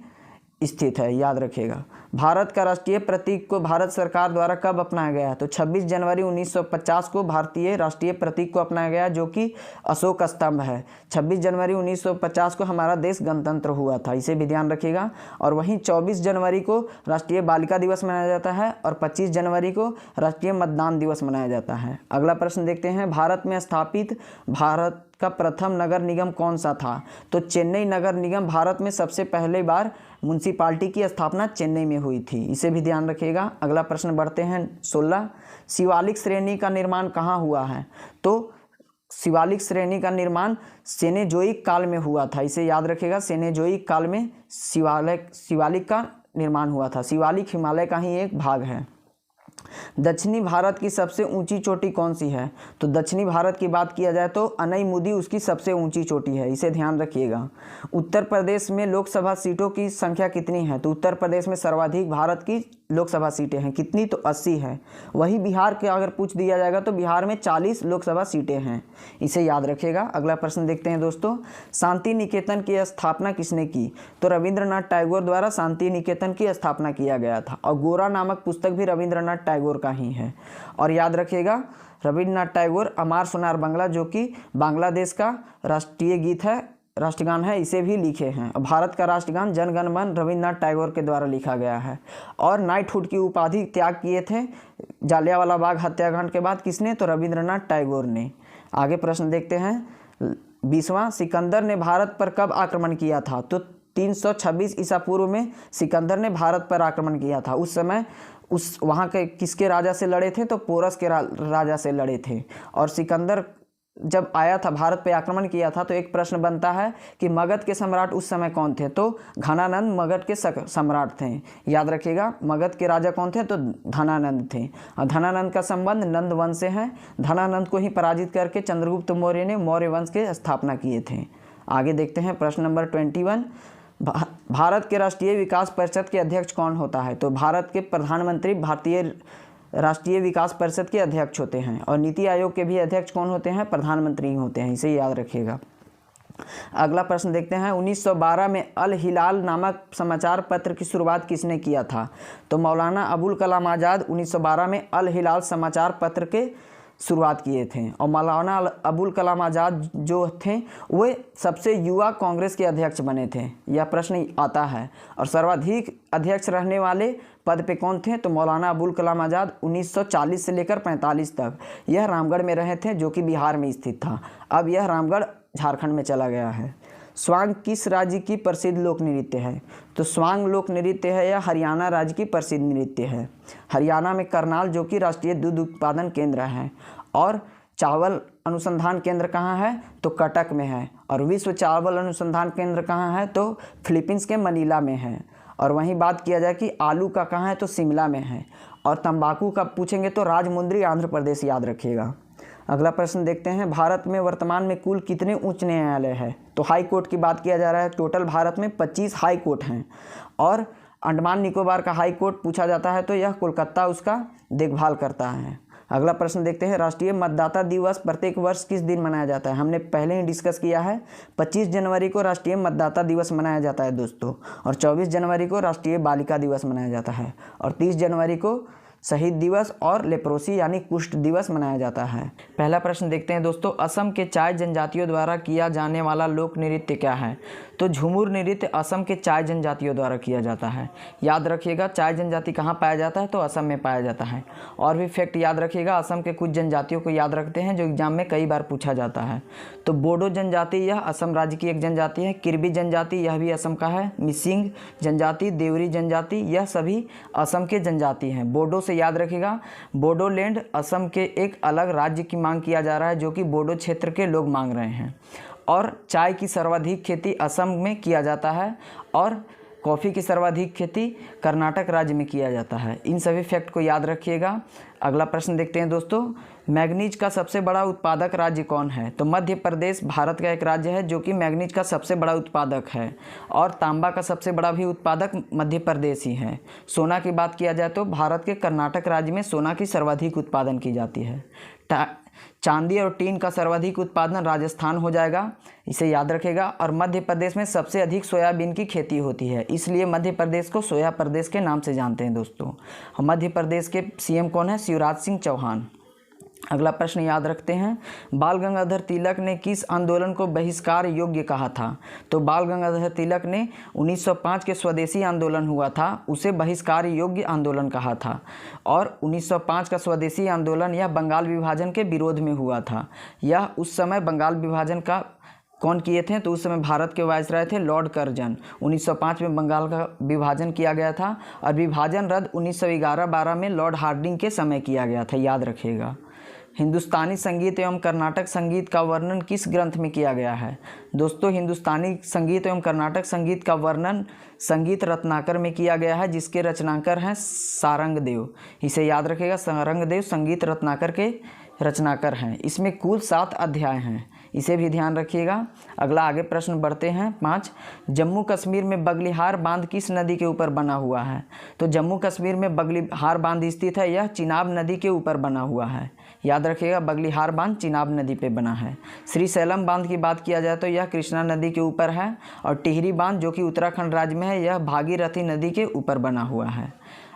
स्थित है, याद रखिएगा। भारत का राष्ट्रीय प्रतीक को भारत सरकार द्वारा कब अपनाया गया? तो 26 जनवरी 1950 को भारतीय राष्ट्रीय प्रतीक को अपनाया गया, जो कि अशोक स्तंभ है। 26 जनवरी 1950 को हमारा देश गणतंत्र हुआ था, इसे भी ध्यान रखिएगा। और वहीं 24 जनवरी को राष्ट्रीय बालिका दिवस मनाया जाता है और 25 जनवरी को राष्ट्रीय मतदान दिवस मनाया जाता है। अगला प्रश्न देखते हैं, भारत में स्थापित भारत का प्रथम नगर निगम कौन सा था? तो चेन्नई नगर निगम भारत में सबसे पहले बार म्यूनसिपालिटी की स्थापना चेन्नई में हुई थी, इसे भी ध्यान रखिएगा। अगला प्रश्न बढ़ते हैं 16, शिवालिक श्रेणी का निर्माण कहाँ हुआ है? तो शिवालिक श्रेणी का निर्माण सेनेजोइक काल में हुआ था, इसे याद रखिएगा। सेनेजोइक काल में शिवालिक का निर्माण हुआ था। शिवालिक हिमालय का ही एक भाग है। दक्षिणी भारत की सबसे ऊंची चोटी कौन सी है? तो दक्षिणी भारत की बात किया जाए तो अनईमुदी उसकी सबसे ऊंची चोटी है, इसे ध्यान रखिएगा। उत्तर प्रदेश में लोकसभा सीटों की संख्या कितनी है? तो उत्तर प्रदेश में सर्वाधिक भारत की लोकसभा सीटें हैं, कितनी? तो 80 है। वही बिहार के अगर पूछ दिया जाएगा तो बिहार में 40 लोकसभा सीटें हैं, इसे याद रखिएगा। अगला प्रश्न देखते हैं दोस्तों, शांति निकेतन की स्थापना किसने की? तो रविंद्रनाथ टैगोर द्वारा शांति निकेतन की स्थापना किया गया था और गोरा नामक पुस्तक भी रविंद्रनाथ टैगोर का ही है। और याद रखिएगा, रविंद्रनाथ टैगोर अमार सोनार बांग्ला, जो कि बांग्लादेश का राष्ट्रीय गीत है, राष्ट्रगान है, इसे भी लिखे हैं। भारत का राष्ट्रगान जन गण मन रविंद्रनाथ टैगोर के द्वारा लिखा गया है। और नाइटहुड की उपाधि त्याग किए थे जालियांवाला बाग हत्याकांड के बाद, किसने? तो रविंद्रनाथ टैगोर ने। आगे प्रश्न देखते हैं 20वां, सिकंदर ने भारत पर कब आक्रमण किया था? तो 326 ईसा पूर्व में सिकंदर ने भारत पर आक्रमण किया था। उस समय वहाँ के किसके राजा से लड़े थे? तो पोरस के राजा से लड़े थे। और सिकंदर जब आया था भारत पे आक्रमण किया था, तो एक प्रश्न बनता है कि मगध के सम्राट उस समय कौन थे? तो घनानंद मगध के सम्राट थे, याद रखिएगा। मगध के राजा कौन थे? तो धनानंद थे। और धनानंद का संबंध नंद वंश से है। धनानंद को ही पराजित करके चंद्रगुप्त मौर्य ने मौर्य वंश के स्थापना किए थे। आगे देखते हैं प्रश्न नंबर 21, भारत के राष्ट्रीय विकास परिषद के अध्यक्ष कौन होता है? तो भारत के प्रधानमंत्री भारतीय राष्ट्रीय विकास परिषद के अध्यक्ष होते हैं। और नीति आयोग के भी अध्यक्ष कौन होते हैं? प्रधानमंत्री ही होते हैं, इसे याद रखिएगा। अगला प्रश्न देखते हैं, 1912 में अल हिलाल नामक समाचार पत्र की शुरुआत किसने किया था? तो मौलाना अबुल कलाम आज़ाद 1912 में अल हिलाल समाचार पत्र के शुरुआत किए थे। और मौलाना अबुल कलाम आज़ाद जो थे वे सबसे युवा कांग्रेस के अध्यक्ष बने थे, यह प्रश्न आता है। और सर्वाधिक अध्यक्ष रहने वाले पद पे कौन थे? तो मौलाना अबुल कलाम आज़ाद 1940 से लेकर 45 तक यह रामगढ़ में रहे थे, जो कि बिहार में स्थित था। अब यह रामगढ़ झारखंड में चला गया है। स्वांग किस राज्य की प्रसिद्ध लोक नृत्य है? तो स्वांग लोक नृत्य है यह हरियाणा राज्य की प्रसिद्ध नृत्य है। हरियाणा में करनाल, जो कि राष्ट्रीय दूध उत्पादन केंद्र है। और चावल अनुसंधान केंद्र कहाँ है? तो कटक में है। और विश्व चावल अनुसंधान केंद्र कहाँ है? तो फिलीपींस के मनीला में है। और वहीं बात किया जाए कि आलू का कहाँ है? तो शिमला में है। और तंबाकू का पूछेंगे तो राजमुंद्री आंध्र प्रदेश, याद रखिएगा। अगला प्रश्न देखते हैं, भारत में वर्तमान में कुल कितने उच्च न्यायालय है? तो हाई कोर्ट की बात किया जा रहा है। टोटल भारत में 25 हाई कोर्ट हैं। और अंडमान निकोबार का हाई कोर्ट पूछा जाता है तो यह कोलकाता उसका देखभाल करता है। अगला प्रश्न देखते हैं, राष्ट्रीय मतदाता दिवस प्रत्येक वर्ष किस दिन मनाया जाता है? हमने पहले ही डिस्कस किया है, 25 जनवरी को राष्ट्रीय मतदाता दिवस मनाया जाता है दोस्तों। और 24 जनवरी को राष्ट्रीय बालिका दिवस मनाया जाता है। और 30 जनवरी को शहीद दिवस और लेप्रोसी यानी कुष्ठ दिवस मनाया जाता है। पहला प्रश्न देखते हैं दोस्तों, असम के चाय जनजातियों द्वारा किया जाने वाला लोक नृत्य क्या है? तो झूमुर नृत्य असम के चाय जनजातियों द्वारा किया जाता है, याद रखिएगा। चाय जनजाति कहाँ पाया जाता है? तो असम में पाया जाता है। और भी फैक्ट याद रखिएगा, असम के कुछ जनजातियों को याद रखते हैं जो एग्जाम में कई बार पूछा जाता है। तो बोडो जनजाति यह असम राज्य की एक जनजाति है। किरबी जनजाति यह भी असम का है। मिसिंग जनजाति, देवरी जनजाति यह सभी असम के जनजाति हैं। बोडो से याद रखिएगा, बोडोलैंड असम के एक अलग राज्य की मांग किया जा रहा है, जो कि बोडो क्षेत्र के लोग मांग रहे हैं। और चाय की सर्वाधिक खेती असम में किया जाता है और कॉफ़ी की सर्वाधिक खेती कर्नाटक राज्य में किया जाता है। इन सभी फैक्ट को याद रखिएगा। अगला प्रश्न देखते हैं दोस्तों, मैग्नीज का सबसे बड़ा उत्पादक राज्य कौन है? तो मध्य प्रदेश भारत का एक राज्य है जो कि मैग्नीज का सबसे बड़ा उत्पादक है। और तांबा का सबसे बड़ा भी उत्पादक मध्य प्रदेश ही है। सोना की बात किया जाए तो भारत के कर्नाटक राज्य में सोना की सर्वाधिक उत्पादन की जाती है। चांदी और टीन का सर्वाधिक उत्पादन राजस्थान हो जाएगा, इसे याद रखेगा। और मध्य प्रदेश में सबसे अधिक सोयाबीन की खेती होती है, इसलिए मध्य प्रदेश को सोया प्रदेश के नाम से जानते हैं दोस्तों। मध्य प्रदेश के सीएम कौन है? शिवराज सिंह चौहान। अगला प्रश्न याद रखते हैं, बाल गंगाधर तिलक ने किस आंदोलन को बहिष्कार योग्य कहा था? तो बाल गंगाधर तिलक ने 1905 के स्वदेशी आंदोलन हुआ था, उसे बहिष्कार योग्य आंदोलन कहा था। और 1905 का स्वदेशी आंदोलन यह बंगाल विभाजन के विरोध में हुआ था। यह उस समय बंगाल विभाजन का कौन किए थे? तो उस समय भारत के वायसराय थे लॉर्ड कर्जन। 1905 में बंगाल का विभाजन किया गया था और विभाजन रद्द 1911-12 में लॉर्ड हार्डिंग के समय किया गया था, याद रखिएगा। हिंदुस्तानी संगीत एवं कर्नाटक संगीत का वर्णन किस ग्रंथ में किया गया है? दोस्तों, हिंदुस्तानी संगीत एवं कर्नाटक संगीत का वर्णन संगीत रत्नाकर में किया गया है, जिसके रचनाकर हैं सारंगदेव। इसे याद रखिएगा, सारंगदेव संगीत रत्नाकर के रचनाकर हैं। इसमें कुल 7 अध्याय हैं, इसे भी ध्यान रखिएगा। अगला आगे प्रश्न बढ़ते हैं 5। जम्मू कश्मीर में बगलिहार बांध किस नदी के ऊपर बना हुआ है? तो जम्मू कश्मीर में बगलिहार बांध स्थित है, यह चिनाब नदी के ऊपर बना हुआ है, याद रखिएगा। बगलिहार बांध चिनाब नदी पे बना है। श्रीशैलम बांध की बात किया जाए तो यह कृष्णा नदी के ऊपर है। और टिहरी बांध जो कि उत्तराखंड राज्य में है, यह भागीरथी नदी के ऊपर बना हुआ है।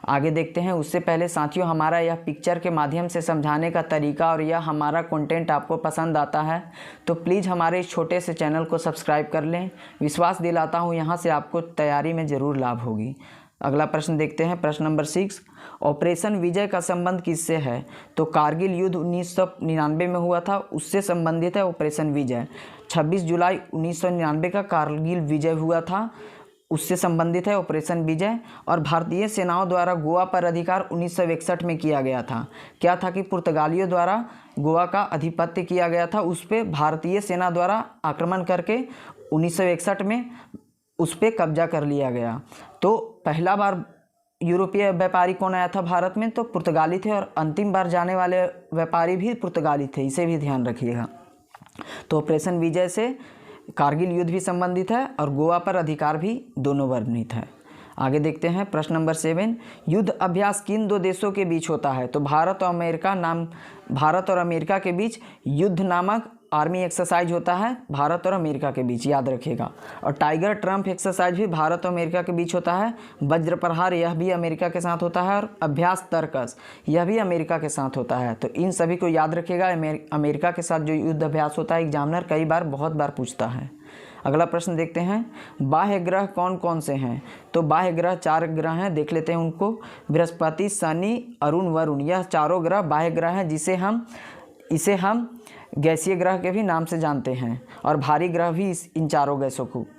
आगे देखते हैं। उससे पहले साथियों, हमारा यह पिक्चर के माध्यम से समझाने का तरीका और यह हमारा कंटेंट आपको पसंद आता है तो प्लीज़ हमारे इस छोटे से चैनल को सब्सक्राइब कर लें। विश्वास दिलाता हूँ यहाँ से आपको तैयारी में ज़रूर लाभ होगी। अगला प्रश्न देखते हैं, प्रश्न नंबर 6। ऑपरेशन विजय का संबंध किससे है? तो कारगिल युद्ध 1999 में हुआ था, उससे संबंधित है ऑपरेशन विजय। 26 जुलाई 1999 का कारगिल विजय हुआ था, उससे संबंधित है ऑपरेशन विजय। और भारतीय सेनाओं द्वारा गोवा पर अधिकार 1961 में किया गया था। क्या था कि पुर्तगालियों द्वारा गोवा का अधिपत्य किया गया था, उस पर भारतीय सेना द्वारा आक्रमण करके 1961 में उस पर कब्जा कर लिया गया। तो पहला बार यूरोपीय व्यापारी कौन आया था भारत में? तो पुर्तगाली थे, और अंतिम बार जाने वाले व्यापारी भी पुर्तगाली थे, इसे भी ध्यान रखिएगा। तो ऑपरेशन विजय से कारगिल युद्ध भी संबंधित है और गोवा पर अधिकार भी दोनों वर्णित है। आगे देखते हैं, प्रश्न नंबर 7। युद्ध अभ्यास किन 2 देशों के बीच होता है? तो भारत और अमेरिका के बीच युद्ध नामक आर्मी एक्सरसाइज होता है, भारत और अमेरिका के बीच, याद रखिएगा। और टाइगर ट्रम्प एक्सरसाइज भी भारत और अमेरिका के बीच होता है। वज्र प्रहार यह भी अमेरिका के साथ होता है। और अभ्यास तर्कस यह भी अमेरिका के साथ होता है। तो इन सभी को याद रखिएगा। अमेरिका के साथ जो युद्ध अभ्यास होता है, एग्जामिनर कई बार बहुत बार पूछता है। अगला प्रश्न देखते हैं, बाह्य ग्रह कौन कौन से हैं? तो बाह्य ग्रह 4 ग्रह हैं, देख लेते हैं उनको। बृहस्पति, शनि, अरुण, वरुण, यह चारों ग्रह बाह्य ग्रह हैं, इसे हम गैसीय ग्रह के भी नाम से जानते हैं। और भारी ग्रह भी इन चारों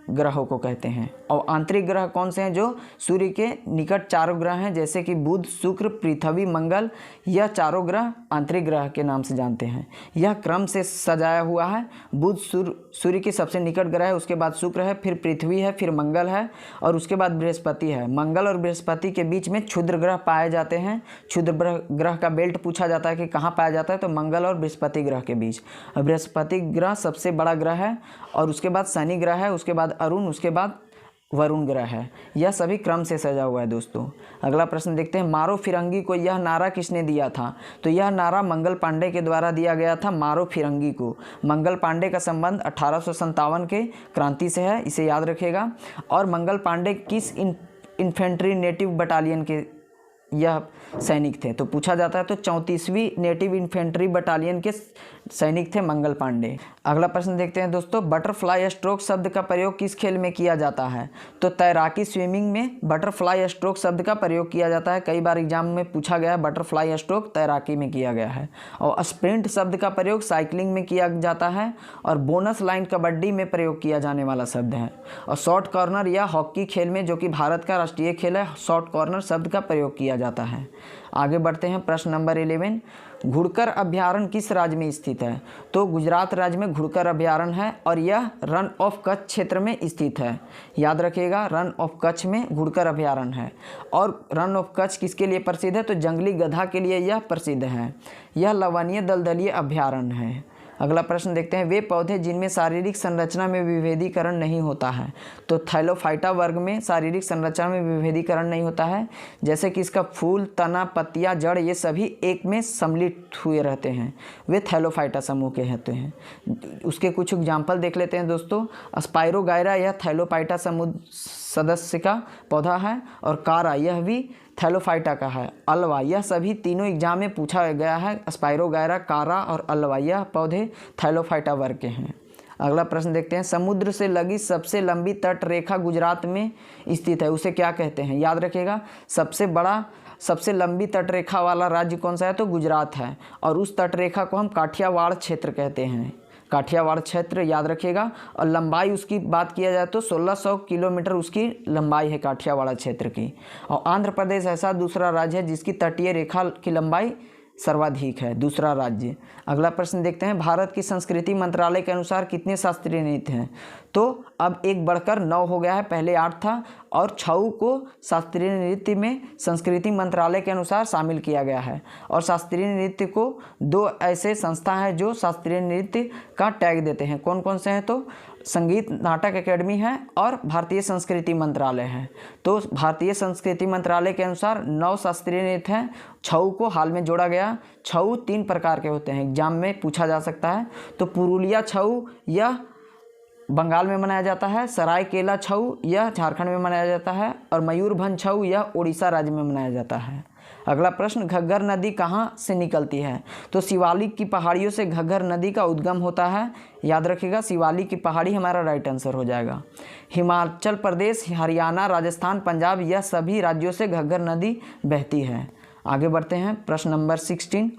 ग्रहों को कहते हैं। और आंतरिक ग्रह कौन से हैं? जो सूर्य के निकट 4 ग्रह हैं, जैसे कि बुध, शुक्र, पृथ्वी, मंगल, यह चारों ग्रह आंतरिक ग्रह के नाम से जानते हैं। यह क्रम से सजाया हुआ है। बुध सूर्य के सबसे निकट ग्रह है, उसके बाद शुक्र है, फिर पृथ्वी है, फिर मंगल है और उसके बाद बृहस्पति है। मंगल और बृहस्पति के बीच में क्षुद्र ग्रह पाए जाते हैं। क्षुद्र ग्रह का बेल्ट पूछा जाता है कि कहाँ पाया जाता है, तो मंगल और बृहस्पति ग्रह के बीच। बृहस्पति ग्रह सबसे बड़ा ग्रह है और उसके बाद शनि ग्रह है, उसके बाद अरुण, उसके बाद वरुण ग्रह है। यह सभी क्रम से सजा हुआ है दोस्तों। अगला प्रश्न देखते हैं, मारो फिरंगी को यह नारा किसने दिया था? तो यह नारा मंगल पांडे के द्वारा दिया गया था, मारो फिरंगी को। मंगल पांडे का संबंध 1857 के क्रांति से है, इसे याद रखिएगा। और मंगल पांडे किस इन्फेंट्री नेटिव बटालियन के यह सैनिक थे? तो पूछा जाता है तो 34वीं नेटिव इन्फेंट्री बटालियन के सैनिक थे मंगल पांडे। अगला प्रश्न देखते हैं दोस्तों, बटरफ्लाई स्ट्रोक शब्द का प्रयोग किस खेल में किया जाता है? तो तैराकी, स्विमिंग में बटरफ्लाई स्ट्रोक शब्द का प्रयोग किया जाता है। कई बार एग्जाम में पूछा गया है, बटरफ्लाई स्ट्रोक तैराकी में किया गया है। और स्प्रिंट शब्द का प्रयोग साइकिलिंग में किया जाता है। और बोनस लाइन कबड्डी में प्रयोग किया जाने वाला शब्द है। और शॉर्ट कॉर्नर या हॉकी खेल में, जो कि भारत का राष्ट्रीय खेल है, शॉर्ट कॉर्नर शब्द का प्रयोग किया जाता है। आगे बढ़ते हैं, प्रश्न नंबर 11। घुड़कर अभयारण्य किस राज्य में स्थित है? तो गुजरात राज्य में घुड़कर अभयारण्य है और यह रन ऑफ कच्छ क्षेत्र में स्थित है, याद रखिएगा। रन ऑफ कच्छ में घुड़कर अभयारण्य है। और रन ऑफ कच्छ किसके लिए प्रसिद्ध है? तो जंगली गधा के लिए यह प्रसिद्ध है। यह लवणीय दलदलीय अभयारण्य है। अगला प्रश्न देखते हैं, वे पौधे जिनमें शारीरिक संरचना में विभेदीकरण नहीं होता है। तो थैलोफाइटा वर्ग में शारीरिक संरचना में विभेदीकरण नहीं होता है, जैसे कि इसका फूल, तना, पत्तियाँ, जड़ ये सभी एक में सम्मिलित हुए रहते हैं, वे थैलोफाइटा समूह के होते हैं। उसके कुछ एग्जाम्पल देख लेते हैं दोस्तों। स्पाइरोगायरा यह थैलोफाइटा समूह सदस्य का पौधा है, और कारा यह भी थैलोफाइटा का है। अल्वा यह सभी तीनों एग्जाम में पूछा गया है। स्पाइरोगायरा, कारा और अल्वा यह पौधे थैलोफाइटा वर्ग के हैं। अगला प्रश्न देखते हैं, समुद्र से लगी सबसे लंबी तट रेखा गुजरात में स्थित है, उसे क्या कहते हैं? याद रखिएगा, सबसे लंबी तट रेखा वाला राज्य कौन सा है? तो गुजरात है, और उस तट रेखा को हम काठियावाड़ क्षेत्र कहते हैं। काठियावाड़ क्षेत्र याद रखिएगा। और लंबाई उसकी बात किया जाए तो 1600 किलोमीटर उसकी लंबाई है काठियावाड़ क्षेत्र की। और आंध्र प्रदेश ऐसा दूसरा राज्य है जिसकी तटीय रेखा की लंबाई सर्वाधिक है, दूसरा राज्य। अगला प्रश्न देखते हैं, भारत की संस्कृति मंत्रालय के अनुसार कितने शास्त्रीय नृत्य हैं? तो अब एक बढ़कर 9 हो गया है, पहले 8 था, और 6 को शास्त्रीय नृत्य में संस्कृति मंत्रालय के अनुसार शामिल किया गया है। और शास्त्रीय नृत्य को 2 ऐसे संस्था हैं जो शास्त्रीय नृत्य का टैग देते हैं। कौन कौन से हैं? तो संगीत नाटक अकेडमी है और भारतीय संस्कृति मंत्रालय है। तो भारतीय संस्कृति मंत्रालय के अनुसार 9 शास्त्रीय नृत्य हैं। छऊ को हाल में जोड़ा गया। छऊ 3 प्रकार के होते हैं, एग्जाम में पूछा जा सकता है। तो पुरुलिया छऊ यह बंगाल में मनाया जाता है, सरायकेला छऊ यह झारखंड में मनाया जाता है, और मयूरभंज छऊ यह उड़ीसा राज्य में मनाया जाता है। अगला प्रश्न, घग्गर नदी कहाँ से निकलती है? तो शिवालिक की पहाड़ियों से घग्गर नदी का उद्गम होता है। याद रखिएगा, शिवालिक की पहाड़ी हमारा राइट आंसर हो जाएगा। हिमाचल प्रदेश, हरियाणा, राजस्थान, पंजाब यह सभी राज्यों से घग्गर नदी बहती है। आगे बढ़ते हैं, प्रश्न नंबर 16,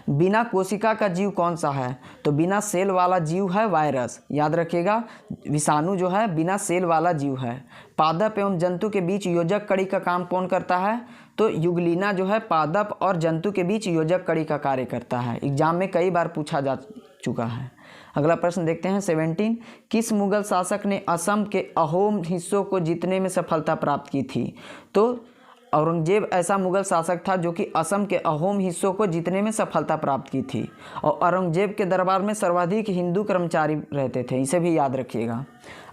बिना कोशिका का जीव कौन सा है? तो बिना सेल वाला जीव है वायरस। याद रखिएगा, विषाणु जो है बिना सेल वाला जीव है। पादप एवं जंतु के बीच योजक कड़ी का काम कौन करता है? तो युगलीना जो है पादप और जंतु के बीच योजक कड़ी का कार्य करता है। एग्जाम में कई बार पूछा जा चुका है। अगला प्रश्न देखते हैं 17, किस मुगल शासक ने असम के अहोम हिस्सों को जीतने में सफलता प्राप्त की थी? तो औरंगजेब ऐसा मुगल शासक था जो कि असम के अहोम हिस्सों को जीतने में सफलता प्राप्त की थी। और औरंगजेब के दरबार में सर्वाधिक हिंदू कर्मचारी रहते थे, इसे भी याद रखिएगा।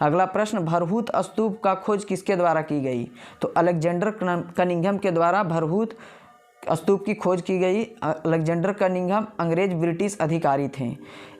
अगला प्रश्न, भरहूत स्तूप का खोज किसके द्वारा की गई? तो अलेक्जेंडर कनिंघम के द्वारा भरहूत स्तूप की खोज की गई। अलेक्जेंडर कनिंघम अंग्रेज ब्रिटिश अधिकारी थे।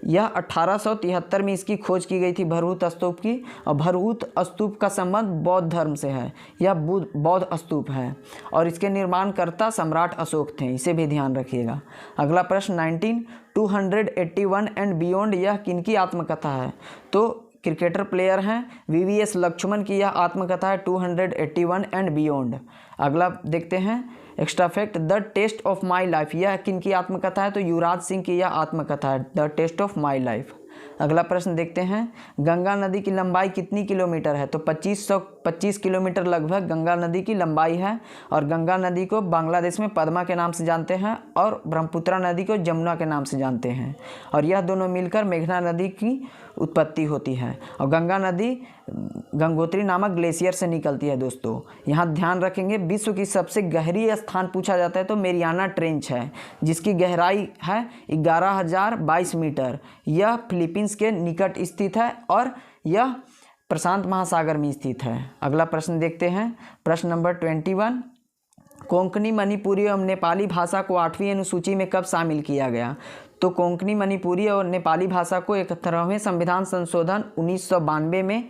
यह 1873 में इसकी खोज की गई थी भरहूत स्तूप की। और भरहूत स्तूप का संबंध बौद्ध धर्म से है। यह बौद्ध स्तूप है और इसके निर्माणकर्ता सम्राट अशोक थे, इसे भी ध्यान रखिएगा। अगला प्रश्न 19, 281 एंड बियॉन्ड यह किनकी आत्मकथा है? तो क्रिकेटर प्लेयर हैं VVS लक्ष्मण की यह आत्मकथा है 281 एंड बियॉन्ड। अगला देखते हैं extra fact, the test of my life यह किनकी आत्मकथा है? तो युवराज सिंह की यह आत्मकथा है, the test of my life. अगला प्रश्न देखते हैं, गंगा नदी की लंबाई कितनी किलोमीटर है? तो 2525 किलोमीटर लगभग गंगा नदी की लंबाई है। और गंगा नदी को बांग्लादेश में पद्मा के नाम से जानते हैं और ब्रह्मपुत्रा नदी को जमुना के नाम से जानते हैं। और यह दोनों मिलकर मेघना नदी की उत्पत्ति होती है। और गंगा नदी गंगोत्री नामक ग्लेशियर से निकलती है दोस्तों। यहाँ ध्यान रखेंगे, विश्व की सबसे गहरी स्थान पूछा जाता है तो मेरियाना ट्रेंच है, जिसकी गहराई है 11,022 मीटर। यह फिलीपींस के निकट स्थित है और यह प्रशांत महासागर में स्थित है। अगला प्रश्न देखते हैं, प्रश्न नंबर 21, कोंकणी, मणिपुरी और नेपाली भाषा को 8वीं अनुसूची में कब शामिल किया गया? तो कोंकणी, मणिपुरी और नेपाली भाषा को 71वें संविधान संशोधन 1992 में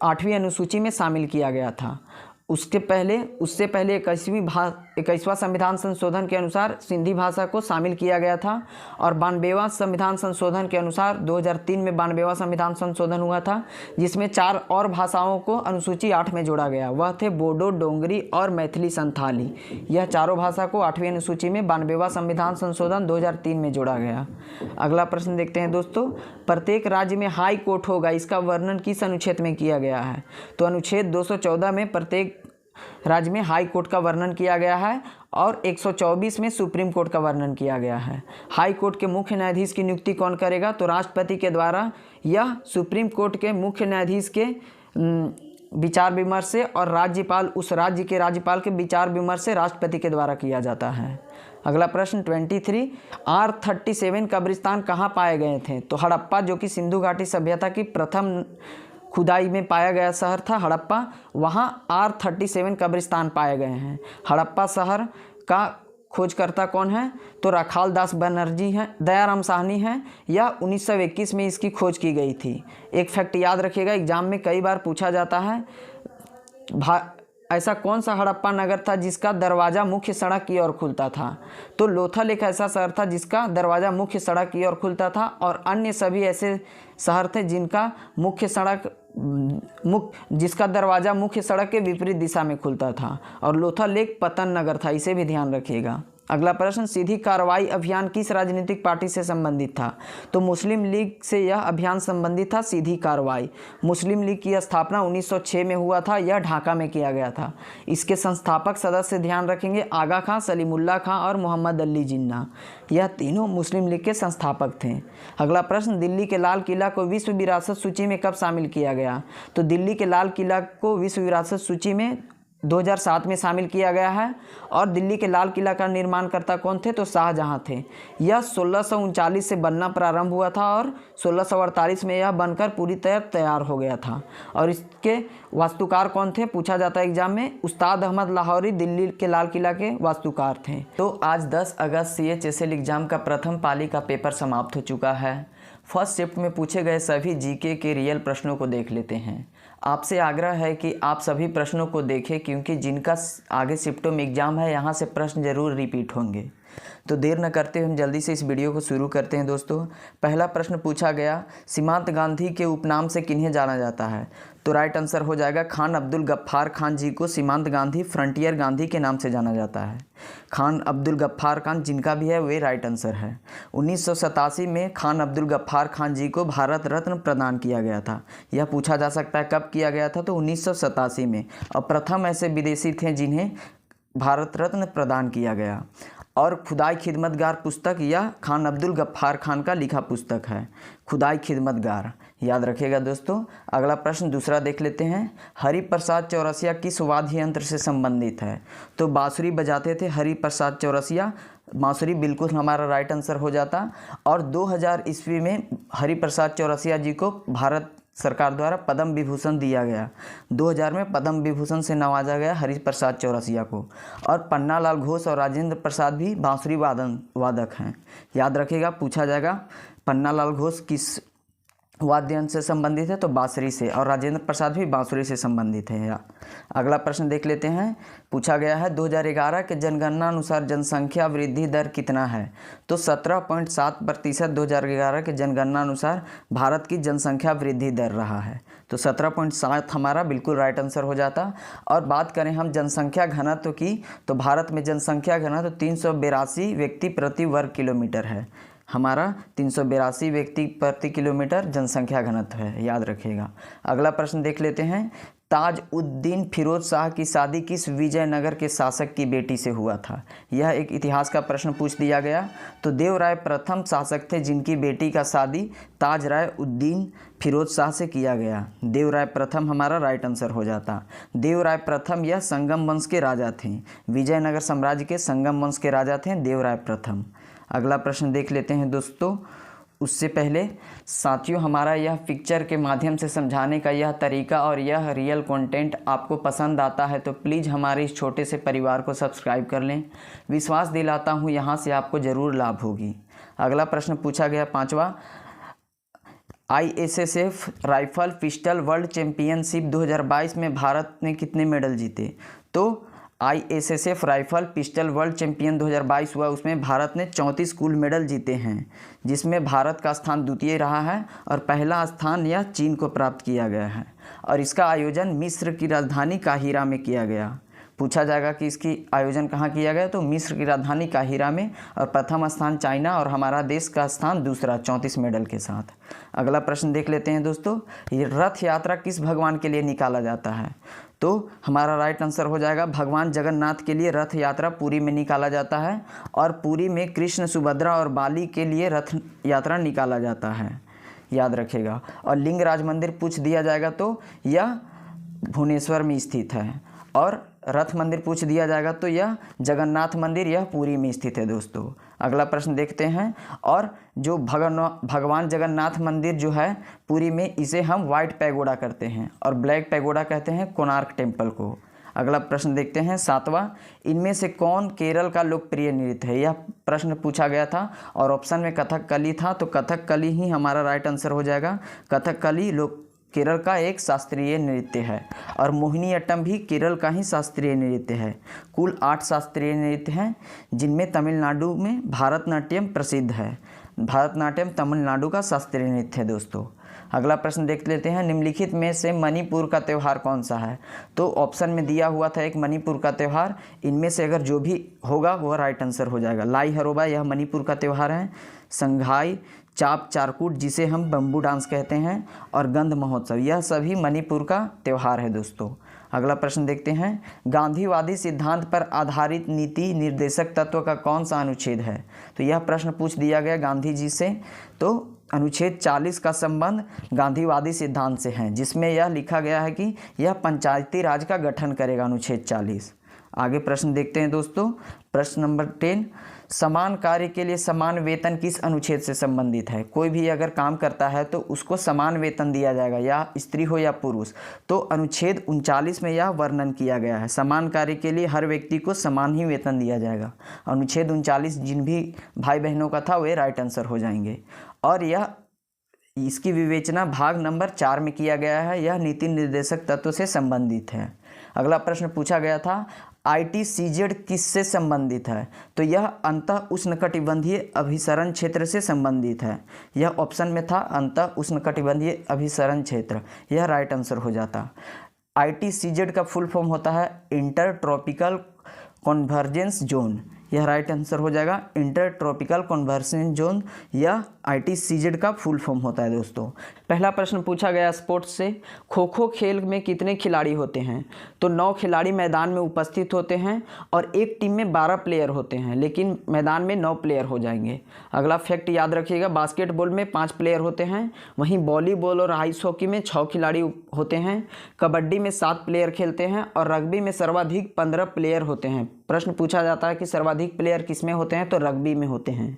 8वीं अनुसूची में शामिल किया गया था। उससे पहले 21वां संविधान संशोधन के अनुसार सिंधी भाषा को शामिल किया गया था। और 92वां संविधान संशोधन के अनुसार 2003 में 92वां संविधान संशोधन हुआ था, जिसमें 4 और भाषाओं को अनुसूची 8 में जोड़ा गया। वह थे बोडो, डोंगरी और मैथिली संथाली। यह चारों भाषा को 8वीं अनुसूची में 92वां संविधान संशोधन 2003 में जोड़ा गया। अगला प्रश्न देखते हैं दोस्तों, प्रत्येक राज्य में हाई कोर्ट होगा, इसका वर्णन किस अनुच्छेद में किया गया है? तो अनुच्छेद 214 में प्रत्येक राज्य में हाई कोर्ट का वर्णन किया गया है और 124 में सुप्रीम कोर्ट का वर्णन किया गया है। हाई कोर्ट के मुख्य न्यायाधीश की नियुक्ति कौन करेगा? तो राष्ट्रपति के द्वारा। यह सुप्रीम कोर्ट के मुख्य न्यायाधीश के विचार विमर्श से और राज्यपाल, उस राज्य के राज्यपाल के विचार विमर्श से राष्ट्रपति के द्वारा किया जाता है। अगला प्रश्न 23, R37 कब्रिस्तान कहाँ पाए गए थे? तो हड़प्पा, जो कि सिंधु घाटी सभ्यता की प्रथम खुदाई में पाया गया शहर था हड़प्पा, वहाँ R37 कब्रिस्तान पाए गए हैं। हड़प्पा शहर का खोजकर्ता कौन है? तो राखाल दास बनर्जी हैं, दयाराम साहनी हैं, या 1921 में इसकी खोज की गई थी। एक फैक्ट याद रखिएगा, एग्जाम में कई बार पूछा जाता है, ऐसा कौन सा हड़प्पा नगर था जिसका दरवाज़ा मुख्य सड़क की ओर खुलता था? तो लोथल एक ऐसा शहर था जिसका दरवाज़ा मुख्य सड़क की ओर खुलता था, और अन्य सभी ऐसे शहर थे जिनका जिसका दरवाज़ा मुख्य सड़क के विपरीत दिशा में खुलता था, और लोथल एक पतन नगर था, इसे भी ध्यान रखिएगा। अगला प्रश्न, सीधी कार्रवाई अभियान किस राजनीतिक पार्टी से संबंधित था? तो मुस्लिम लीग से यह अभियान संबंधित था। सीधी कार्रवाई मुस्लिम लीग की स्थापना 1906 में हुआ था, यह ढाका में किया गया था। इसके संस्थापक सदस्य ध्यान रखेंगे, आगा खां, सलीमुल्लाह खां और मोहम्मद अली जिन्ना, यह तीनों मुस्लिम लीग के संस्थापक थे। अगला प्रश्न, दिल्ली के लाल किला को विश्व विरासत सूची में कब शामिल किया गया? तो दिल्ली के लाल किला को विश्व विरासत सूची में 2007 में शामिल किया गया है। और दिल्ली के लाल किला का निर्माणकर्ता कौन थे? तो शाहजहां थे। यह 1639 से बनना प्रारंभ हुआ था और 1648 में यह बनकर पूरी तरह तैयार हो गया था। और इसके वास्तुकार कौन थे? पूछा जाता है एग्जाम में। उस्ताद अहमद लाहौरी दिल्ली के लाल किला के वास्तुकार थे। तो आज 10 अगस्त CHSL एग्जाम का प्रथम पाली का पेपर समाप्त हो चुका है। फर्स्ट शिफ्ट में पूछे गए सभी जीके के रियल प्रश्नों को देख लेते हैं। आपसे आग्रह है कि आप सभी प्रश्नों को देखें, क्योंकि जिनका आगे शिफ्टों में एग्जाम है यहाँ से प्रश्न जरूर रिपीट होंगे। तो देर न करते हुए हम जल्दी से इस वीडियो को शुरू करते हैं दोस्तों। पहला प्रश्न पूछा गया, सीमांत गांधी के उपनाम से किन्हें जाना जाता है? तो राइट आंसर हो जाएगा खान अब्दुल गफ्फार खान जी को सीमांत गांधी, फ्रंटियर गांधी के नाम से जाना जाता है। खान अब्दुल गफ्फार खान जिनका भी है वे राइट आंसर है। 1987 में खान अब्दुल गफ्फार खान जी को भारत रत्न प्रदान किया गया था। यह पूछा जा सकता है कब किया गया था? तो 1987 में। और प्रथम ऐसे विदेशी थे जिन्हें भारत रत्न प्रदान किया गया। और खुदाई खिदमतगार पुस्तक यह खान अब्दुल गफ्फार खान का लिखा पुस्तक है, खुदाई खिदमतगार, याद रखिएगा दोस्तों। अगला प्रश्न दूसरा देख लेते हैं। हरिप्रसाद चौरसिया किस वाद्य यंत्र से संबंधित है? तो बांसुरी बजाते थे हरिप्रसाद चौरसिया, बांसुरी बिल्कुल हमारा राइट आंसर हो जाता। और 2000 ईस्वी में हरिप्रसाद चौरसिया जी को भारत सरकार द्वारा पद्म विभूषण दिया गया। 2000 में पद्म विभूषण से नवाजा गया हरिप्रसाद चौरसिया को। और पन्नालाल घोष और राजेंद्र प्रसाद भी बांसुरी वादक हैं, याद रखिएगा। पूछा जाएगा पन्नालाल घोष किस वाद्य यंत्र से संबंधित है? तो बांसुरी से। और राजेंद्र प्रसाद भी बांसुरी से संबंधित है। अगला प्रश्न देख लेते हैं। पूछा गया है 2011 के जनगणना अनुसार जनसंख्या वृद्धि दर कितना है? तो 17.7% 2011 के जनगणना अनुसार भारत की जनसंख्या वृद्धि दर रहा है। तो 17.7 हमारा बिल्कुल राइट आंसर हो जाता। और बात करें हम जनसंख्या घनत्व की, तो भारत में जनसंख्या घनत्व 382 व्यक्ति प्रति वर्ग किलोमीटर है। हमारा 382 व्यक्ति प्रति किलोमीटर जनसंख्या घनत्व है, याद रखिएगा। अगला प्रश्न देख लेते हैं। ताज उद्दीन फिरोज शाह की शादी किस विजयनगर के शासक की बेटी से हुआ था? यह एक इतिहास का प्रश्न पूछ दिया गया। तो देवराय प्रथम शासक थे जिनकी बेटी का शादी ताज राय उद्दीन फिरोज शाह से किया गया। देवराय प्रथम हमारा राइट आंसर हो जाता। देवराय प्रथम यह संगम वंश के राजा थे, विजयनगर साम्राज्य के संगम वंश के राजा थे देवराय प्रथम। अगला प्रश्न देख लेते हैं दोस्तों। उससे पहले साथियों, हमारा यह पिक्चर के माध्यम से समझाने का यह तरीका और यह रियल कंटेंट आपको पसंद आता है तो प्लीज़ हमारे इस छोटे से परिवार को सब्सक्राइब कर लें। विश्वास दिलाता हूँ यहाँ से आपको ज़रूर लाभ होगी। अगला प्रश्न पूछा गया 5वां, ISSF rifle pistol world championship 2022 में भारत ने कितने मेडल जीते? तो ISSF rifle pistol world champion 2022 हुआ, उसमें भारत ने 34 कुल मेडल जीते हैं, जिसमें भारत का स्थान द्वितीय रहा है और पहला स्थान यह चीन को प्राप्त किया गया है। और इसका आयोजन मिस्र की राजधानी काहिरा में किया गया। पूछा जाएगा कि इसकी आयोजन कहाँ किया गया? तो मिस्र की राजधानी काहिरा में। और प्रथम स्थान चाइना और हमारा देश का स्थान दूसरा 34 मेडल के साथ। अगला प्रश्न देख लेते हैं दोस्तों। ये रथ यात्रा किस भगवान के लिए निकाला जाता है? तो हमारा राइट आंसर हो जाएगा भगवान जगन्नाथ के लिए रथ यात्रा पुरी में निकाला जाता है। और पुरी में कृष्ण, सुभद्रा और बाली के लिए रथ यात्रा निकाला जाता है, याद रखेगा। और लिंगराज मंदिर पूछ दिया जाएगा तो यह भुवनेश्वर में स्थित है। और रथ मंदिर पूछ दिया जाएगा तो यह जगन्नाथ मंदिर, यह पुरी में स्थित है दोस्तों। अगला प्रश्न देखते हैं। और जो भगवान जगन्नाथ मंदिर जो है पुरी में, इसे हम वाइट पैगोडा करते हैं और ब्लैक पैगोडा कहते हैं कोणार्क टेम्पल को। अगला प्रश्न देखते हैं 7वां। इनमें से कौन केरल का लोकप्रिय नृत्य है? यह प्रश्न पूछा गया था और ऑप्शन में कथकली था, तो कथकली ही हमारा राइट आंसर हो जाएगा। कथकली केरल का एक शास्त्रीय नृत्य है और मोहिनीअट्टम भी केरल का ही शास्त्रीय नृत्य है। कुल 8 शास्त्रीय नृत्य हैं, जिनमें तमिलनाडु में भारतनाट्यम प्रसिद्ध है। भारतनाट्यम तमिलनाडु का शास्त्रीय नृत्य है दोस्तों। अगला प्रश्न देख लेते हैं। निम्नलिखित में से मणिपुर का त्यौहार कौन सा है? तो ऑप्शन में दिया हुआ था एक मणिपुर का त्यौहार, इनमें से अगर जो भी होगा वह राइट आंसर हो जाएगा। लाई हरोबा यह मणिपुर का त्यौहार है। संघाई चाप चारकूट जिसे हम बम्बू डांस कहते हैं, और गंध महोत्सव, यह सभी मणिपुर का त्यौहार है दोस्तों। अगला प्रश्न देखते हैं। गांधीवादी सिद्धांत पर आधारित नीति निर्देशक तत्व का कौन सा अनुच्छेद है? तो यह प्रश्न पूछ दिया गया गांधी जी से, तो अनुच्छेद 40 का संबंध गांधीवादी सिद्धांत से है, जिसमें यह लिखा गया है कि यह पंचायती राज का गठन करेगा, अनुच्छेद 40। आगे प्रश्न देखते हैं दोस्तों। प्रश्न नंबर 10। समान कार्य के लिए समान वेतन किस अनुच्छेद से संबंधित है? कोई भी अगर काम करता है तो उसको समान वेतन दिया जाएगा, या स्त्री हो या पुरुष, तो अनुच्छेद 39 में यह वर्णन किया गया है। समान कार्य के लिए हर व्यक्ति को समान ही वेतन दिया जाएगा। अनुच्छेद 39 जिन भी भाई बहनों का था वे राइट आंसर हो जाएंगे। और यह इसकी विवेचना भाग नंबर 4 में किया गया है। यह नीति निर्देशक तत्व से संबंधित है। अगला प्रश्न पूछा गया था ITCZ किससे संबंधित है? तो यह अंतः उष्णकटिबंधीय अभिसरण क्षेत्र से संबंधित है। यह ऑप्शन में था अंतः उष्णकटिबंधीय अभिसरण क्षेत्र, यह राइट आंसर हो जाता। ITCZ का फुल फॉर्म होता है इंटर ट्रॉपिकल कन्वर्जेंस जोन, यह राइट आंसर हो जाएगा। इंटर ट्रॉपिकल कन्वर्जेंस जोन यह ITCZ का फुल फॉर्म होता है दोस्तों। पहला प्रश्न पूछा गया स्पोर्ट्स से। खो खो खेल में कितने खिलाड़ी होते हैं? तो 9 खिलाड़ी मैदान में उपस्थित होते हैं और एक टीम में 12 प्लेयर होते हैं, लेकिन मैदान में 9 प्लेयर हो जाएंगे। अगला फैक्ट याद रखिएगा, बास्केटबॉल में 5 प्लेयर होते हैं, वहीं वॉलीबॉल और आइस हॉकी में 6 खिलाड़ी होते हैं, कबड्डी में 7 प्लेयर खेलते हैं और रग्बी में सर्वाधिक 15 प्लेयर होते हैं। प्रश्न पूछा जाता है कि सर्वाधिक प्लेयर किस में होते हैं? तो रग्बी में होते हैं।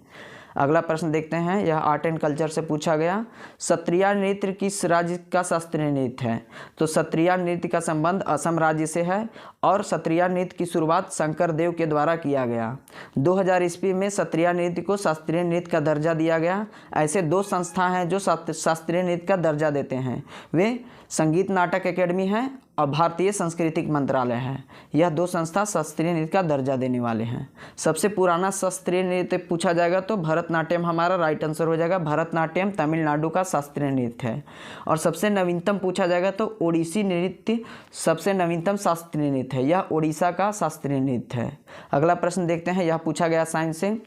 अगला प्रश्न देखते हैं, यह आर्ट एंड कल्चर से पूछा गया। सत्रिया नृत्य किस राज्य का शास्त्रीय नृत्य है? तो सत्रिया नृत्य का संबंध असम राज्य से है और सत्रिया नृत्य की शुरुआत शंकर देव के द्वारा किया गया। 2000 ईस्वी में सत्रिया नृत्य को शास्त्रीय नृत्य का दर्जा दिया गया। ऐसे 2 संस्था हैं जो शास्त्रीय नृत्य का दर्जा देते हैं, वे संगीत नाटक अकेडमी है और भारतीय सांस्कृतिक मंत्रालय है। यह 2 संस्था शास्त्रीय नृत्य का दर्जा देने वाले हैं। सबसे पुराना शास्त्रीय नृत्य पूछा जाएगा तो भरतनाट्यम हमारा राइट आंसर हो जाएगा। भरतनाट्यम तमिलनाडु का शास्त्रीय नृत्य है। और सबसे नवीनतम पूछा जाएगा तो ओडिसी नृत्य सबसे नवीनतम शास्त्रीय नृत्य है, यह ओडिशा का शास्त्रीय नृत्य है। अगला प्रश्न देखते हैं, यह पूछा गया साइंस से।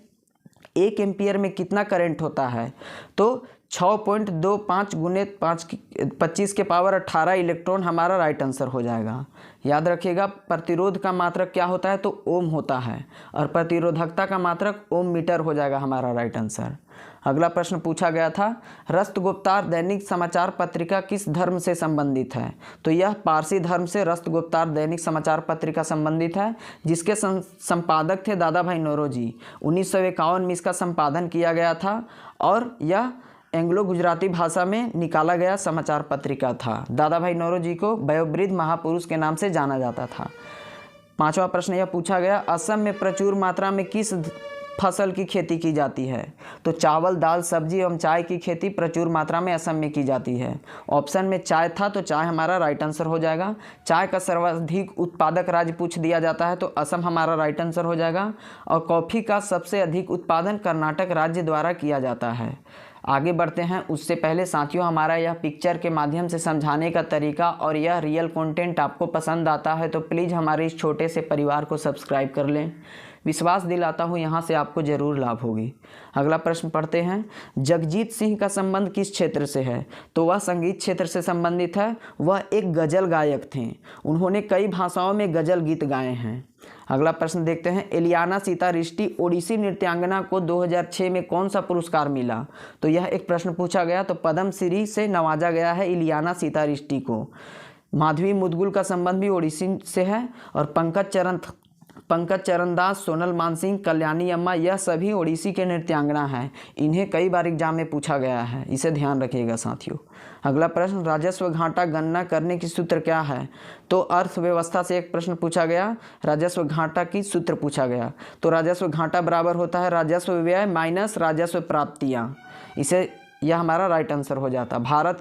1 एम्पियर में कितना करंट होता है? तो 6.25 गुने 25 के पावर 18 इलेक्ट्रॉन हमारा राइट आंसर हो जाएगा। याद रखिएगा, प्रतिरोध का मात्रक क्या होता है? तो ओम होता है, और प्रतिरोधकता का मात्रक ओम मीटर हो जाएगा हमारा राइट आंसर। अगला प्रश्न पूछा गया था, राष्ट्रगुप्तार दैनिक समाचार पत्रिका किस धर्म से संबंधित है? तो यह पारसी धर्म से राष्ट्रगुप्तार दैनिक समाचार पत्रिका संबंधित है, जिसके संपादक थे दादा भाई नौरोजी। 1951 में इसका संपादन किया गया था और यह एंग्लो गुजराती भाषा में निकाला गया समाचार पत्रिका था। दादा भाई नौरोजी को वयोवृद्ध महापुरुष के नाम से जाना जाता था। 5वां प्रश्न यह पूछा गया, असम में प्रचुर मात्रा में किस फसल की खेती की जाती है? तो चावल, दाल, सब्जी एवं चाय की खेती प्रचुर मात्रा में असम में की जाती है। ऑप्शन में चाय था तो चाय हमारा राइट आंसर हो जाएगा। चाय का सर्वाधिक उत्पादक राज्य पूछ दिया जाता है तो असम हमारा राइट आंसर हो जाएगा। और कॉफ़ी का सबसे अधिक उत्पादन कर्नाटक राज्य द्वारा किया जाता है। आगे बढ़ते हैं, उससे पहले साथियों, हमारा यह पिक्चर के माध्यम से समझाने का तरीका और यह रियल कंटेंट आपको पसंद आता है तो प्लीज़ हमारे इस छोटे से परिवार को सब्सक्राइब कर लें। विश्वास दिलाता हूँ यहाँ से आपको ज़रूर लाभ होगी। अगला प्रश्न पढ़ते हैं, जगजीत सिंह का संबंध किस क्षेत्र से है? तो वह संगीत क्षेत्र से संबंधित है। वह एक गज़ल गायक थे, उन्होंने कई भाषाओं में गज़ल गीत गाए हैं। अगला प्रश्न देखते हैं, इलियाना सीतारिष्टी ओडिसी नृत्यांगना को 2006 में कौन सा पुरस्कार मिला? तो यह एक प्रश्न पूछा गया, तो पद्म श्री से नवाजा गया है इलियाना सीतारिष्टी को। माधवी मुदगुल का संबंध भी ओडिसी से है। और पंकज चरण दास, सोनल मानसिंह, कल्याणी अम्मा, यह सभी ओडिसी के नृत्यांगना हैं। इन्हें कई बार एग्जाम में पूछा गया है, इसे ध्यान रखिएगा साथियों। अगला प्रश्न, राजस्व घाटा गणना करने की सूत्र क्या है? तो अर्थव्यवस्था से एक प्रश्न पूछा गया, राजस्व घाटा की सूत्र पूछा गया। तो राजस्व घाटा बराबर होता है राजस्व व्यय माइनस राजस्व प्राप्तियाँ। इसे यह हमारा राइट आंसर हो जाता। भारत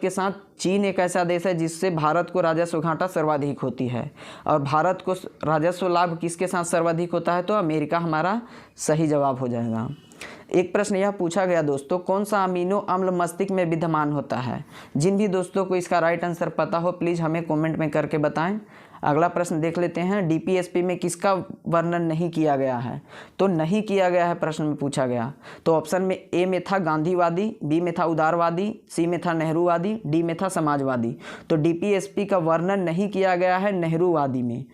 के साथ चीन एक ऐसा देश है जिससे भारत को राजस्व घाटा सर्वाधिक होती है। और भारत को राजस्व लाभ किसके साथ सर्वाधिक होता है? तो अमेरिका हमारा सही जवाब हो जाएगा। एक प्रश्न यह पूछा गया दोस्तों, कौन सा अमीनो अम्ल मस्तिष्क में विद्यमान होता है? जिन भी दोस्तों को इसका राइट आंसर पता हो प्लीज़ हमें कमेंट में करके बताएं। अगला प्रश्न देख लेते हैं, डीपीएसपी में किसका वर्णन नहीं किया गया है? तो नहीं किया गया है प्रश्न में पूछा गया। तो ऑप्शन में ए में था गांधीवादी, बी में था उदारवादी, सी में था नेहरूवादी, डी में था समाजवादी। तो डीपीएसपी का वर्णन नहीं किया गया है नेहरूवादी में।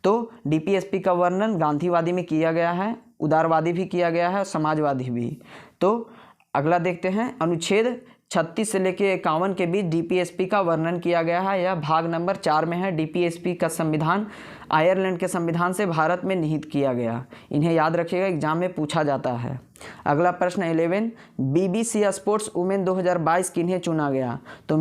तो डीपीएसपी का वर्णन गांधीवादी में किया गया है, उदारवादी भी किया गया है और समाजवादी भी। तो अगला देखते हैं, अनुच्छेद 36 से लेकर 51 के बीच डीपीएसपी का वर्णन किया गया है। यह भाग नंबर 4 में है। डीपीएसपी का संविधान आयरलैंड के संविधान से भारत में निहित किया गया। इन्हें याद रखिएगा, एग्जाम में पूछा जाता है। अगला प्रश्न 11, बीबीसी स्पोर्ट्स वुमेन 2022 किन्हें चुना गया? तो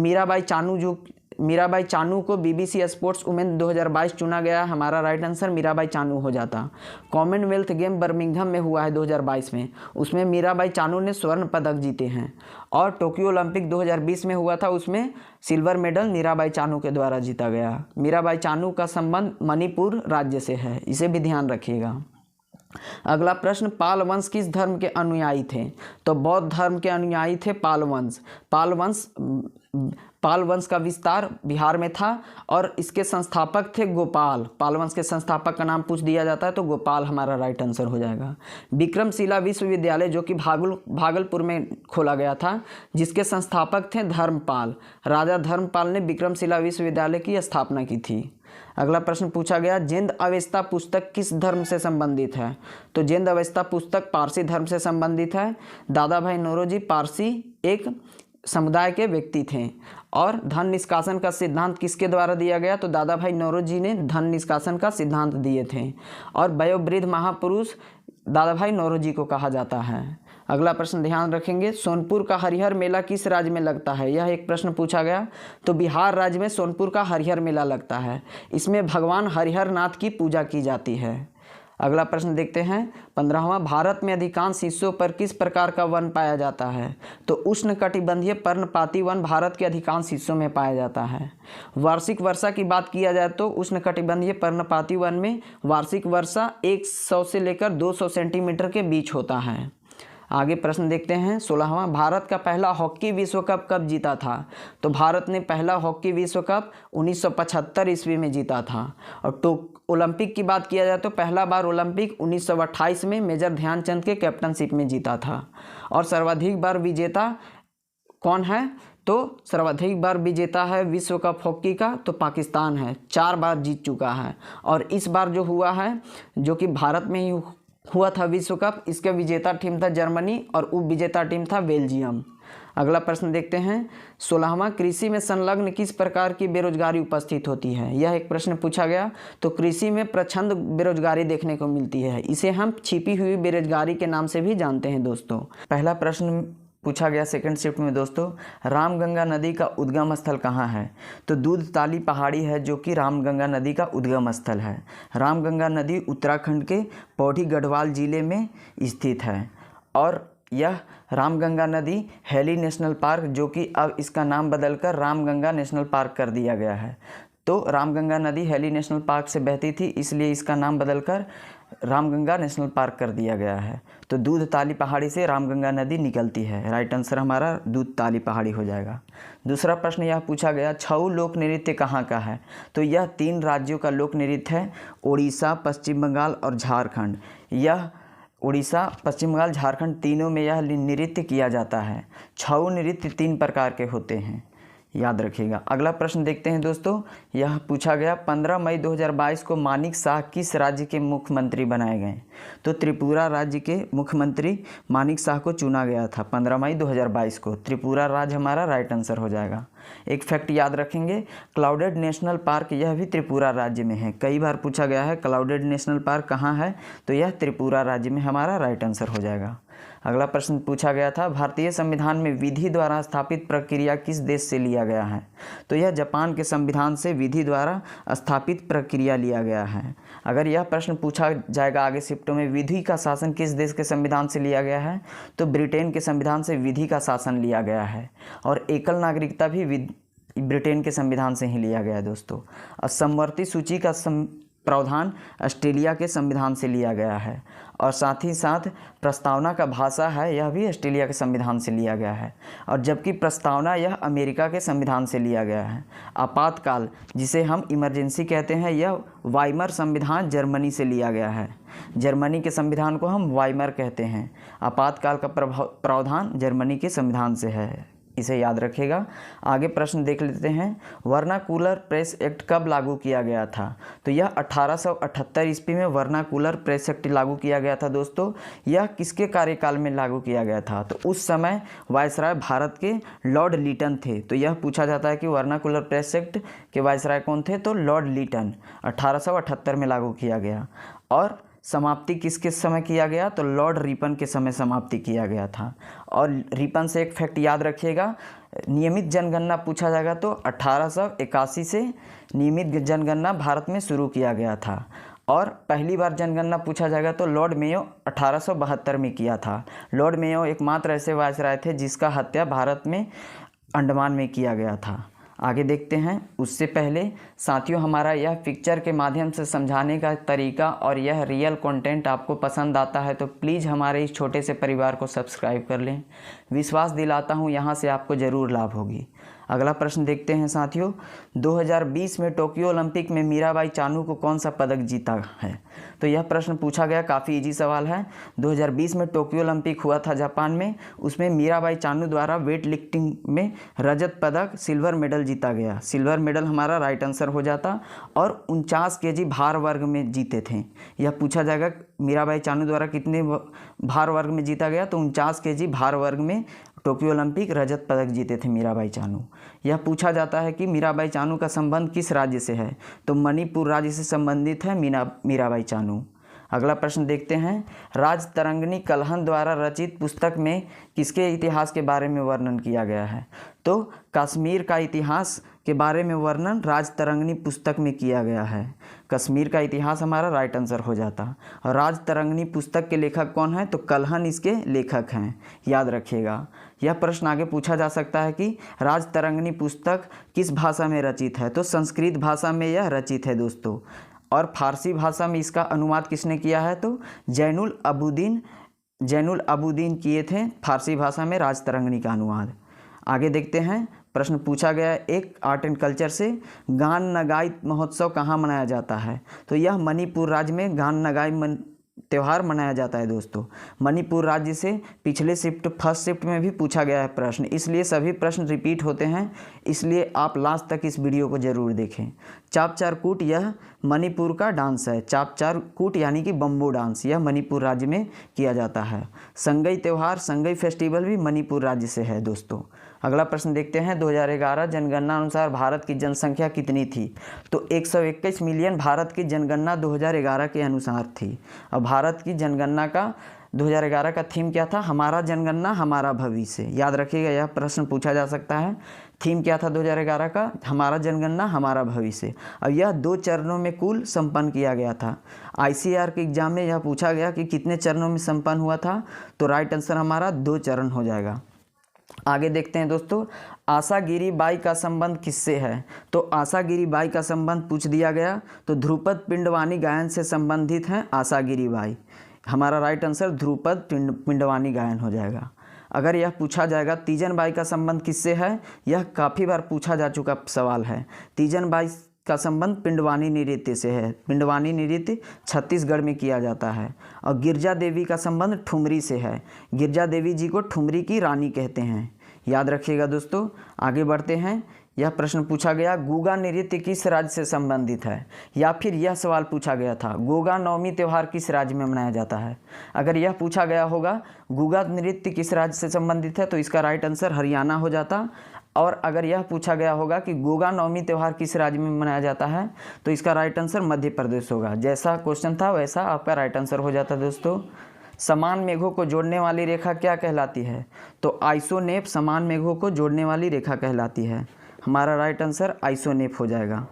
मीराबाई चानू को बीबीसी स्पोर्ट्स वुमेन 2022 चुना गया। हमारा राइट आंसर मीराबाई चानू हो जाता। कॉमनवेल्थ गेम बर्मिंघम में हुआ है 2022 में, उसमें मीराबाई चानू ने स्वर्ण पदक जीते हैं। और टोक्यो ओलंपिक 2020 में हुआ था, उसमें सिल्वर मेडल मीराबाई चानू के द्वारा जीता गया। मीराबाई चानू का संबंध मणिपुर राज्य से है, इसे भी ध्यान रखिएगा। अगला प्रश्न, पाल वंश किस धर्म के अनुयायी थे? तो बौद्ध धर्म के अनुयायी थे पाल वंश। पाल वंश का विस्तार बिहार में था और इसके संस्थापक थे गोपाल। पाल वंश के संस्थापक का नाम पूछ दिया जाता है तो गोपाल हमारा राइट आंसर हो जाएगा। विक्रमशिला विश्वविद्यालय जो कि भागलपुर में खोला गया था, जिसके संस्थापक थे धर्मपाल। राजा धर्मपाल ने विक्रमशिला विश्वविद्यालय की स्थापना की थी। अगला प्रश्न पूछा गया, जिंद अवेस्ता पुस्तक किस धर्म से संबंधित है? तो जिंद अवेस्ता पुस्तक पारसी धर्म से संबंधित है। दादा भाई नौरोजी पारसी एक समुदाय के व्यक्ति थे। और धन निष्कासन का सिद्धांत किसके द्वारा दिया गया? तो दादा भाई नौरोजी ने धन निष्कासन का सिद्धांत दिए थे। और वयोवृद्ध महापुरुष दादा भाई नौरोजी को कहा जाता है। अगला प्रश्न ध्यान रखेंगे, सोनपुर का हरिहर मेला किस राज्य में लगता है? यह एक प्रश्न पूछा गया। तो बिहार राज्य में सोनपुर का हरिहर मेला लगता है। इसमें भगवान हरिहर नाथ की पूजा की जाती है। अगला प्रश्न देखते हैं 15वां, भारत में अधिकांश हिस्सों पर किस प्रकार का वन पाया जाता है? तो उष्णकटिबंधीय पर्णपाती वन भारत के अधिकांश हिस्सों में पाया जाता है। वार्षिक वर्षा की बात किया जाए तो उष्णकटिबंधीय पर्णपाती वन में वार्षिक वर्षा 100 से लेकर 200 सेंटीमीटर के बीच होता है। आगे प्रश्न देखते हैं 16वां, भारत का पहला हॉकी विश्व कप कब जीता था? तो भारत ने पहला हॉकी विश्व कप 1975 ईस्वी में जीता था। और ओलंपिक की बात किया जाए तो पहला बार ओलंपिक 1928 में मेजर ध्यानचंद के कैप्टनशिप में जीता था। और सर्वाधिक बार विजेता कौन है? तो सर्वाधिक बार विजेता है विश्व कप हॉकी का तो पाकिस्तान है, 4 बार जीत चुका है। और इस बार जो हुआ है, जो कि भारत में ही हुआ था विश्व कप, इसका विजेता टीम था जर्मनी और उप विजेता टीम था बेल्जियम। अगला प्रश्न देखते हैं 16वां, कृषि में संलग्न किस प्रकार की बेरोजगारी उपस्थित होती है? यह एक प्रश्न पूछा गया। तो कृषि में प्रच्छन्न बेरोजगारी देखने को मिलती है, इसे हम छिपी हुई बेरोजगारी के नाम से भी जानते हैं दोस्तों। पहला प्रश्न पूछा गया सेकंड शिफ्ट में दोस्तों, रामगंगा नदी का उद्गम स्थल कहाँ है? तो दूधताली पहाड़ी है जो कि रामगंगा नदी का उद्गम स्थल है। रामगंगा नदी उत्तराखंड के पौड़ी गढ़वाल जिले में स्थित है। और यह रामगंगा नदी हैली नेशनल पार्क, जो कि अब इसका नाम बदलकर रामगंगा नेशनल पार्क कर दिया गया है। तो रामगंगा नदी हैली नेशनल पार्क से बहती थी, इसलिए इसका नाम बदलकर रामगंगा नेशनल पार्क कर दिया गया है। तो दूधताली पहाड़ी से रामगंगा नदी निकलती है। राइट आंसर हमारा दूधताली पहाड़ी हो जाएगा। दूसरा प्रश्न यह पूछा गया, छऊ लोक नृत्य कहाँ का है? तो यह 3 राज्यों का लोक नृत्य है, उड़ीसा, पश्चिम बंगाल और झारखंड। यह उड़ीसा, पश्चिम बंगाल, झारखंड तीनों में यह नृत्य किया जाता है। छऊ नृत्य 3 प्रकार के होते हैं, याद रखिएगा। अगला प्रश्न देखते हैं दोस्तों, यह पूछा गया 15 मई 2022 को मानिक शाह किस राज्य के मुख्यमंत्री बनाए गए? तो त्रिपुरा राज्य के मुख्यमंत्री मानिक शाह को चुना गया था 15 मई 2022 को। त्रिपुरा राज्य हमारा राइट आंसर हो जाएगा। एक फैक्ट याद रखेंगे, क्लाउडेड नेशनल पार्क यह भी त्रिपुरा राज्य में है। कई बार पूछा गया है क्लाउडेड नेशनल पार्क कहाँ है, तो यह त्रिपुरा राज्य में हमारा राइट आंसर हो जाएगा। अगला प्रश्न पूछा गया था, भारतीय संविधान में विधि द्वारा स्थापित प्रक्रिया किस देश से लिया गया है, तो यह जापान के संविधान से विधि द्वारा स्थापित प्रक्रिया लिया गया है। अगर यह प्रश्न पूछा जाएगा आगे शिफ्टों में, विधि का शासन किस देश के संविधान से लिया गया है, तो ब्रिटेन के संविधान से विधि का शासन लिया गया है। और एकल नागरिकता भी ब्रिटेन के संविधान से ही लिया गया है दोस्तों। और समवर्ती सूची का प्रावधान ऑस्ट्रेलिया के संविधान से लिया गया है। और साथ ही साथ प्रस्तावना का भाषा है, यह भी ऑस्ट्रेलिया के संविधान से लिया गया है। और जबकि प्रस्तावना यह अमेरिका के संविधान से लिया गया है। आपातकाल जिसे हम इमरजेंसी कहते हैं, यह वाइमर संविधान जर्मनी से लिया गया है। जर्मनी के संविधान को हम वाइमर कहते हैं। आपातकाल का प्रावधान जर्मनी के संविधान से है, इसे याद रखिएगा। आगे प्रश्न देख लेते हैं, वर्नाकुलर प्रेस एक्ट कब लागू किया गया था, तो यह 1878 ईस्वी में वर्नाकुलर प्रेस एक्ट लागू किया गया था दोस्तों। यह किसके कार्यकाल में लागू किया गया था, तो उस समय वायसराय भारत के लॉर्ड लिटन थे। तो यह पूछा जाता है कि वर्नाकुलर प्रेस एक्ट के वायसराय कौन थे, तो लॉर्ड लिटन। 1878 में लागू किया गया। और समाप्ति किसके समय किया गया, तो लॉर्ड रिपन के समय समाप्ति किया गया था। और रिपन से एक फैक्ट याद रखिएगा, नियमित जनगणना पूछा जाएगा तो 1881 से नियमित जनगणना भारत में शुरू किया गया था। और पहली बार जनगणना पूछा जाएगा तो लॉर्ड मेयो 1872 में किया था। लॉर्ड मेयो एकमात्र ऐसे वायसराय थे जिसका हत्या भारत में अंडमान में किया गया था। आगे देखते हैं। उससे पहले साथियों, हमारा यह पिक्चर के माध्यम से समझाने का तरीका और यह रियल कंटेंट आपको पसंद आता है तो प्लीज़ हमारे इस छोटे से परिवार को सब्सक्राइब कर लें। विश्वास दिलाता हूँ यहाँ से आपको ज़रूर लाभ होगी। अगला प्रश्न देखते हैं साथियों, 2020 में टोक्यो ओलंपिक में मीराबाई चानू को कौन सा पदक जीता है, तो यह प्रश्न पूछा गया। काफ़ी इजी सवाल है। 2020 में टोक्यो ओलंपिक हुआ था जापान में, उसमें मीराबाई चानू द्वारा वेट लिफ्टिंग में रजत पदक, सिल्वर मेडल जीता गया। सिल्वर मेडल हमारा राइट आंसर हो जाता। और 49 kg भार वर्ग में जीते थे। यह पूछा जाएगा मीराबाई चानू द्वारा कितने भार वर्ग में जीता गया, तो 49 kg भार वर्ग में टोक्यो ओलंपिक रजत पदक जीते थे मीराबाई चानू। यह पूछा जाता है कि मीराबाई चानू का संबंध किस राज्य से है, तो मणिपुर राज्य से संबंधित है मीराबाई चानू। अगला प्रश्न देखते हैं, राजतरंगिणी कल्हण द्वारा रचित पुस्तक में किसके इतिहास के बारे में वर्णन किया गया है, तो कश्मीर का इतिहास के बारे में वर्णन राजतरंगिणी पुस्तक में किया गया है। कश्मीर का इतिहास हमारा राइट आंसर हो जाता। और राजतरंगिणी पुस्तक के लेखक कौन है, तो कल्हण इसके लेखक हैं, याद रखिएगा। यह प्रश्न आगे पूछा जा सकता है कि राजतरंगिणी पुस्तक किस भाषा में रचित है, तो संस्कृत भाषा में यह रचित है दोस्तों। और फारसी भाषा में इसका अनुवाद किसने किया है, तो जैनुल अबूदीन किए थे फारसी भाषा में राजतरंगिणी का अनुवाद। आगे देखते हैं। प्रश्न पूछा गया एक आर्ट एंड कल्चर से, गान नगाई महोत्सव कहाँ मनाया जाता है, तो यह मणिपुर राज्य में गान नगाई त्यौहार मनाया जाता है दोस्तों। मणिपुर राज्य से पिछले फर्स्ट शिफ्ट में भी पूछा गया है प्रश्न, इसलिए सभी प्रश्न रिपीट होते हैं, इसलिए आप लास्ट तक इस वीडियो को ज़रूर देखें। चापचारकूट यह मणिपुर का डांस है। चापचारकूट यानी कि बम्बो डांस, यह मणिपुर राज्य में किया जाता है। संगई त्यौहार, संगई फेस्टिवल भी मणिपुर राज्य से है दोस्तों। अगला प्रश्न देखते हैं, 2011 जनगणना अनुसार भारत की जनसंख्या कितनी थी, तो 121 मिलियन भारत की जनगणना 2011 के अनुसार थी। अब भारत की जनगणना का 2011 का थीम क्या था, हमारा जनगणना हमारा भविष्य। याद रखिएगा, यह प्रश्न पूछा जा सकता है। थीम क्या था 2011 का, हमारा जनगणना हमारा भविष्य। अब यह 2 चरणों में कुल संपन्न किया गया था। ICAR के एग्जाम में यह पूछा गया कि कितने चरणों में संपन्न हुआ था, तो राइट आंसर हमारा 2 चरण हो जाएगा। आगे देखते हैं दोस्तों, आशागिरी बाई का संबंध किससे है, तो आशागिरी बाई का संबंध पूछ दिया गया तो ध्रुपद पिंडवानी गायन से संबंधित हैं आशागिरी बाई। हमारा राइट आंसर ध्रुपद पिंडवानी गायन हो जाएगा। अगर यह पूछा जाएगा तीजन बाई का संबंध किससे है, यह काफ़ी बार पूछा जा चुका सवाल है। तीजन बाई का संबंध पिंडवानी नृत्य से है। पिंडवानी नृत्य छत्तीसगढ़ में किया जाता है। और गिरजा देवी का संबंध ठुमरी से है। गिरजा देवी जी को ठुमरी की रानी कहते हैं, याद रखिएगा दोस्तों। आगे बढ़ते हैं। यह प्रश्न पूछा गया, गोगा नृत्य किस राज्य से संबंधित है, या फिर यह सवाल पूछा गया था, गोगा नवमी त्यौहार किस राज्य में मनाया जाता है। अगर यह पूछा गया होगा गोगा नृत्य किस राज्य से संबंधित है, तो इसका राइट आंसर हरियाणा हो जाता। और अगर यह पूछा गया होगा कि गोगा नवमी त्यौहार किस राज्य में मनाया जाता है, तो इसका राइट आंसर मध्य प्रदेश होगा। जैसा क्वेश्चन था वैसा आपका राइट आंसर हो जाता है दोस्तों। समान मेघों को जोड़ने वाली रेखा क्या कहलाती है? तो आइसोनेप समान मेघों को जोड़ने वाली रेखा कहलाती है। हमारा राइट आंसर आइसोनेप हो जाएगा।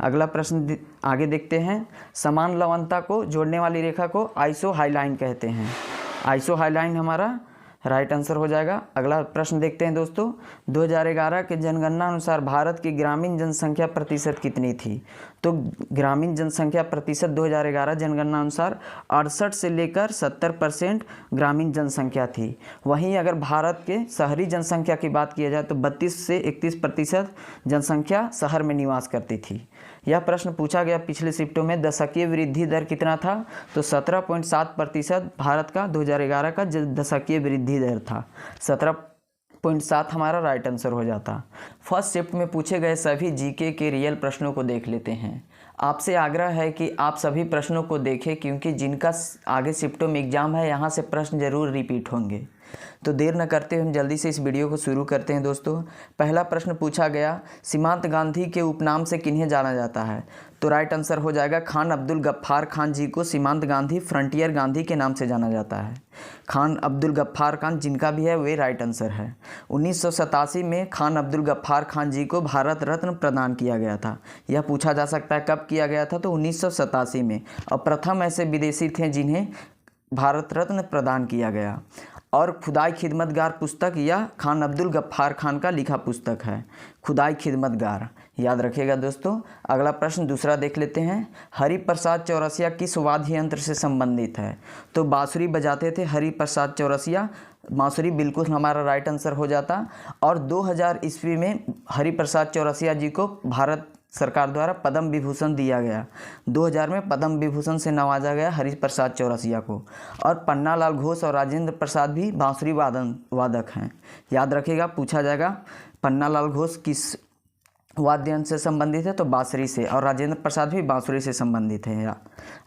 अगला प्रश्न आगे देखते हैं। समान लवणता को जोड़ने वाली रेखा को आइसो हाईलाइन कहते हैं। आइसो हाईलाइन हमारा राइट आंसर हो जाएगा। अगला प्रश्न देखते हैं दोस्तों। 2011 के जनगणना अनुसार भारत की ग्रामीण जनसंख्या प्रतिशत कितनी थी? तो ग्रामीण जनसंख्या प्रतिशत 2011 जनगणना अनुसार 68 से लेकर 70% ग्रामीण जनसंख्या थी। वहीं अगर भारत के शहरी जनसंख्या की बात किया जाए तो 32 से 31% जनसंख्या शहर में निवास करती थी। यह प्रश्न पूछा गया पिछले शिफ्टों में। दशकीय वृद्धि दर कितना था? तो 17.7% भारत का 2011 का दशकीय वृद्धि दर था। 17.7 हमारा राइट आंसर हो जाता। फर्स्ट शिफ्ट में पूछे गए सभी जीके के रियल प्रश्नों को देख लेते हैं। आपसे आग्रह है कि आप सभी प्रश्नों को देखें, क्योंकि जिनका आगे शिफ्टों में एग्जाम है यहाँ से प्रश्न जरूर रिपीट होंगे। तो देर न करते हुए हम जल्दी से इस वीडियो को शुरू करते हैं दोस्तों। पहला प्रश्न पूछा गया, सीमांत गांधी के उपनाम से किन्हें जाना जाता है? तो राइट आंसर हो जाएगा खान अब्दुल गफ्फार खान जी को सीमांत गांधी, फ्रंटियर गांधी के नाम से जाना जाता है। खान अब्दुल गफ्फार खान जिनका भी है वे राइट आंसर है। 1987 में खान अब्दुल गफ्फार खान जी को भारत रत्न प्रदान किया गया था। यह पूछा जा सकता है कब किया गया था? तो 1987 में। और प्रथम ऐसे विदेशी थे जिन्हें भारत रत्न प्रदान किया गया। और खुदाई खिदमतगार पुस्तक यह खान अब्दुल गफ्फार खान का लिखा पुस्तक है, खुदाई खिदमतगार, याद रखिएगा दोस्तों। अगला प्रश्न दूसरा देख लेते हैं। हरिप्रसाद चौरसिया किस वाद्य यंत्र से संबंधित है? तो बांसुरी बजाते थे हरिप्रसाद चौरसिया। बांसुरी बिल्कुल हमारा राइट आंसर हो जाता। और 2000 ईस्वी में हरिप्रसाद चौरसिया जी को भारत सरकार द्वारा पद्म विभूषण दिया गया। 2000 में पद्म विभूषण से नवाजा गया हरिप्रसाद चौरसिया को। और पन्नालाल घोष और राजेंद्र प्रसाद भी बांसुरी वादक हैं। याद रखिएगा, पूछा जाएगा पन्नालाल घोष किस वाद्य यंत्र से संबंधित है? तो बांसुरी से। और राजेंद्र प्रसाद भी बांसुरी से संबंधित हैं।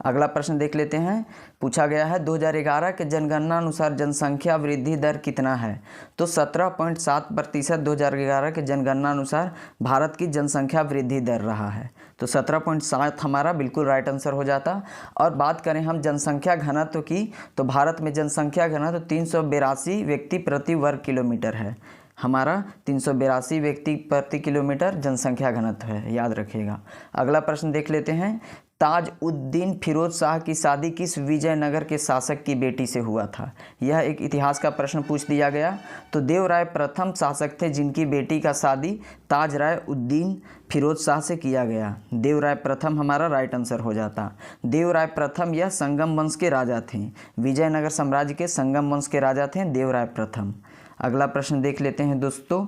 अगला प्रश्न देख लेते हैं। पूछा गया है 2011 के जनगणना अनुसार जनसंख्या वृद्धि दर कितना है? तो 17.7% 2011 के जनगणना अनुसार भारत की जनसंख्या वृद्धि दर रहा है। तो 17.7 हमारा बिल्कुल राइट आंसर हो जाता। और बात करें हम जनसंख्या घनत्व की, तो भारत में जनसंख्या घनत्व 382 व्यक्ति प्रति वर्ग किलोमीटर है। हमारा 382 व्यक्ति प्रति किलोमीटर जनसंख्या घनत्व है, याद रखिएगा। अगला प्रश्न देख लेते हैं। ताज उद्दीन फिरोज शाह की शादी किस विजयनगर के शासक की बेटी से हुआ था? यह एक इतिहास का प्रश्न पूछ दिया गया। तो देवराय प्रथम शासक थे जिनकी बेटी का शादी ताज राय उद्दीन फिरोज शाह से किया गया। देवराय प्रथम हमारा राइट आंसर हो जाता। देवराय प्रथम यह संगम वंश के राजा थे। विजयनगर साम्राज्य के संगम वंश के राजा थे देवराय प्रथम। अगला प्रश्न देख लेते हैं दोस्तों।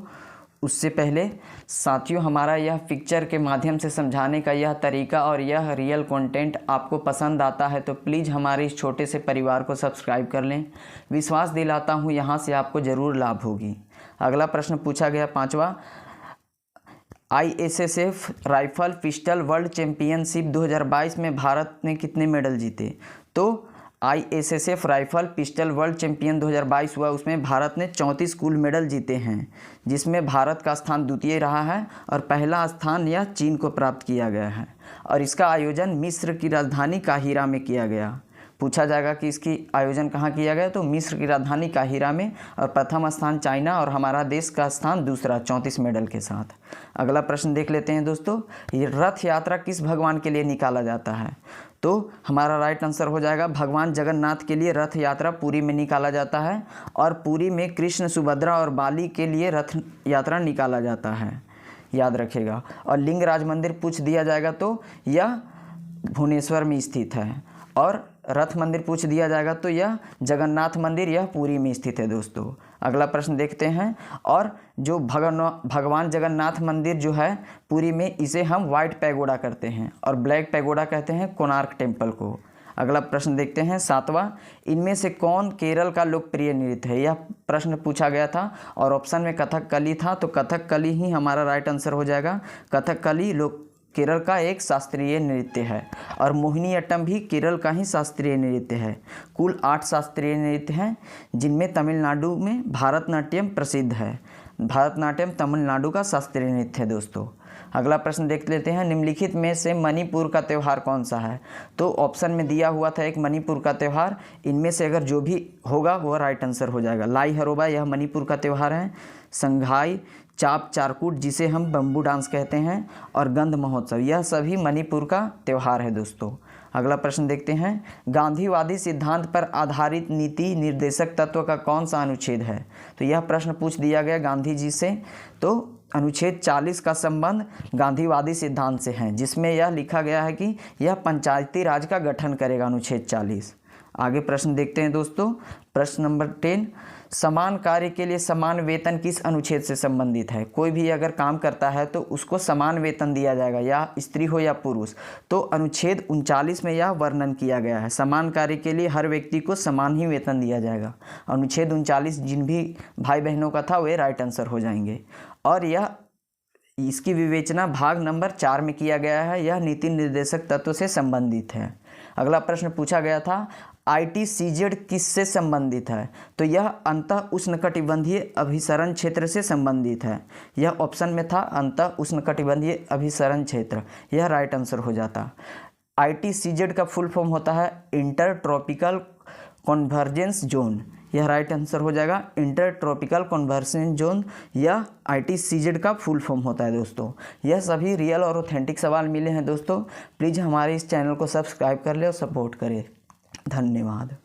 उससे पहले साथियों, हमारा यह पिक्चर के माध्यम से समझाने का यह तरीका और यह रियल कंटेंट आपको पसंद आता है तो प्लीज़ हमारे इस छोटे से परिवार को सब्सक्राइब कर लें। विश्वास दिलाता हूँ यहाँ से आपको ज़रूर लाभ होगी। अगला प्रश्न पूछा गया पांचवा, ISSF rifle pistol world championship 2022 में भारत ने कितने मेडल जीते? तो ISSF rifle pistol world champion 2022 हुआ, उसमें भारत ने 34 कुल मेडल जीते हैं, जिसमें भारत का स्थान द्वितीय रहा है और पहला स्थान यह चीन को प्राप्त किया गया है। और इसका आयोजन मिस्र की राजधानी काहिरा में किया गया। पूछा जाएगा कि इसकी आयोजन कहाँ किया गया? तो मिस्र की राजधानी काहिरा में। और प्रथम स्थान चाइना और हमारा देश का स्थान दूसरा 34 मेडल के साथ। अगला प्रश्न देख लेते हैं दोस्तों। ये रथ यात्रा किस भगवान के लिए निकाला जाता है? तो हमारा राइट आंसर हो जाएगा भगवान जगन्नाथ के लिए रथ यात्रा पुरी में निकाला जाता है। और पुरी में कृष्ण, सुभद्रा और बाली के लिए रथ यात्रा निकाला जाता है, याद रखिएगा। और लिंगराज मंदिर पूछ दिया जाएगा तो यह भुवनेश्वर में स्थित है। और रथ मंदिर पूछ दिया जाएगा तो यह जगन्नाथ मंदिर यह पुरी में स्थित है दोस्तों। अगला प्रश्न देखते हैं। और जो भगवान जगन्नाथ मंदिर जो है पुरी में, इसे हम वाइट पैगोडा करते हैं और ब्लैक पैगोडा कहते हैं कोणार्क टेम्पल को। अगला प्रश्न देखते हैं सातवां, इनमें से कौन केरल का लोकप्रिय नृत्य है? यह प्रश्न पूछा गया था और ऑप्शन में कथकली था, तो कथकली ही हमारा राइट आंसर हो जाएगा। कथकली केरल का एक शास्त्रीय नृत्य है और मोहिनीअट्टम भी केरल का ही शास्त्रीय नृत्य है। कुल 8 शास्त्रीय नृत्य हैं, जिनमें तमिलनाडु में भरतनाट्यम प्रसिद्ध है। भरतनाट्यम तमिलनाडु का शास्त्रीय नृत्य है दोस्तों। अगला प्रश्न देख लेते हैं, निम्नलिखित में से मणिपुर का त्यौहार कौन सा है? तो ऑप्शन में दिया हुआ था एक मणिपुर का त्यौहार, इनमें से अगर जो भी होगा वो राइट आंसर हो जाएगा। लाई हरोबा यह मणिपुर का त्यौहार है। संघाई चाप चारकूट जिसे हम बम्बू डांस कहते हैं, और गंध महोत्सव, यह सभी मणिपुर का त्यौहार है दोस्तों। अगला प्रश्न देखते हैं, गांधीवादी सिद्धांत पर आधारित नीति निर्देशक तत्व का कौन सा अनुच्छेद है? तो यह प्रश्न पूछ दिया गया गांधी जी से। तो अनुच्छेद 40 का संबंध गांधीवादी सिद्धांत से है, जिसमें यह लिखा गया है कि यह पंचायती राज का गठन करेगा, अनुच्छेद 40। आगे प्रश्न देखते हैं दोस्तों। प्रश्न नंबर 10, समान कार्य के लिए समान वेतन किस अनुच्छेद से संबंधित है? कोई भी अगर काम करता है तो उसको समान वेतन दिया जाएगा, या स्त्री हो या पुरुष। तो अनुच्छेद 39 में यह वर्णन किया गया है, समान कार्य के लिए हर व्यक्ति को समान ही वेतन दिया जाएगा। अनुच्छेद 39 जिन भी भाई बहनों का था वे राइट आंसर हो जाएंगे। और यह इसकी विवेचना भाग नंबर 4 में किया गया है, यह नीति निर्देशक तत्व से संबंधित है। अगला प्रश्न पूछा गया था, ITCZ किससे संबंधित है? तो यह अंतः उष्णकटिबंधीय अभिसरण क्षेत्र से संबंधित है। यह ऑप्शन में था अंतः उष्णकटिबंधीय अभिसरण क्षेत्र, यह राइट आंसर हो जाता। ITCZ का फुल फॉर्म होता है इंटर ट्रॉपिकल कन्वर्जेंस जोन, यह राइट आंसर हो जाएगा। इंटर ट्रॉपिकल कन्वर्जेंस जोन यह ITCZ का फुल फॉर्म होता है दोस्तों। यह सभी रियल और ऑथेंटिक सवाल मिले हैं दोस्तों। प्लीज़ हमारे इस चैनल को सब्सक्राइब कर ले और सपोर्ट करें। धन्यवाद।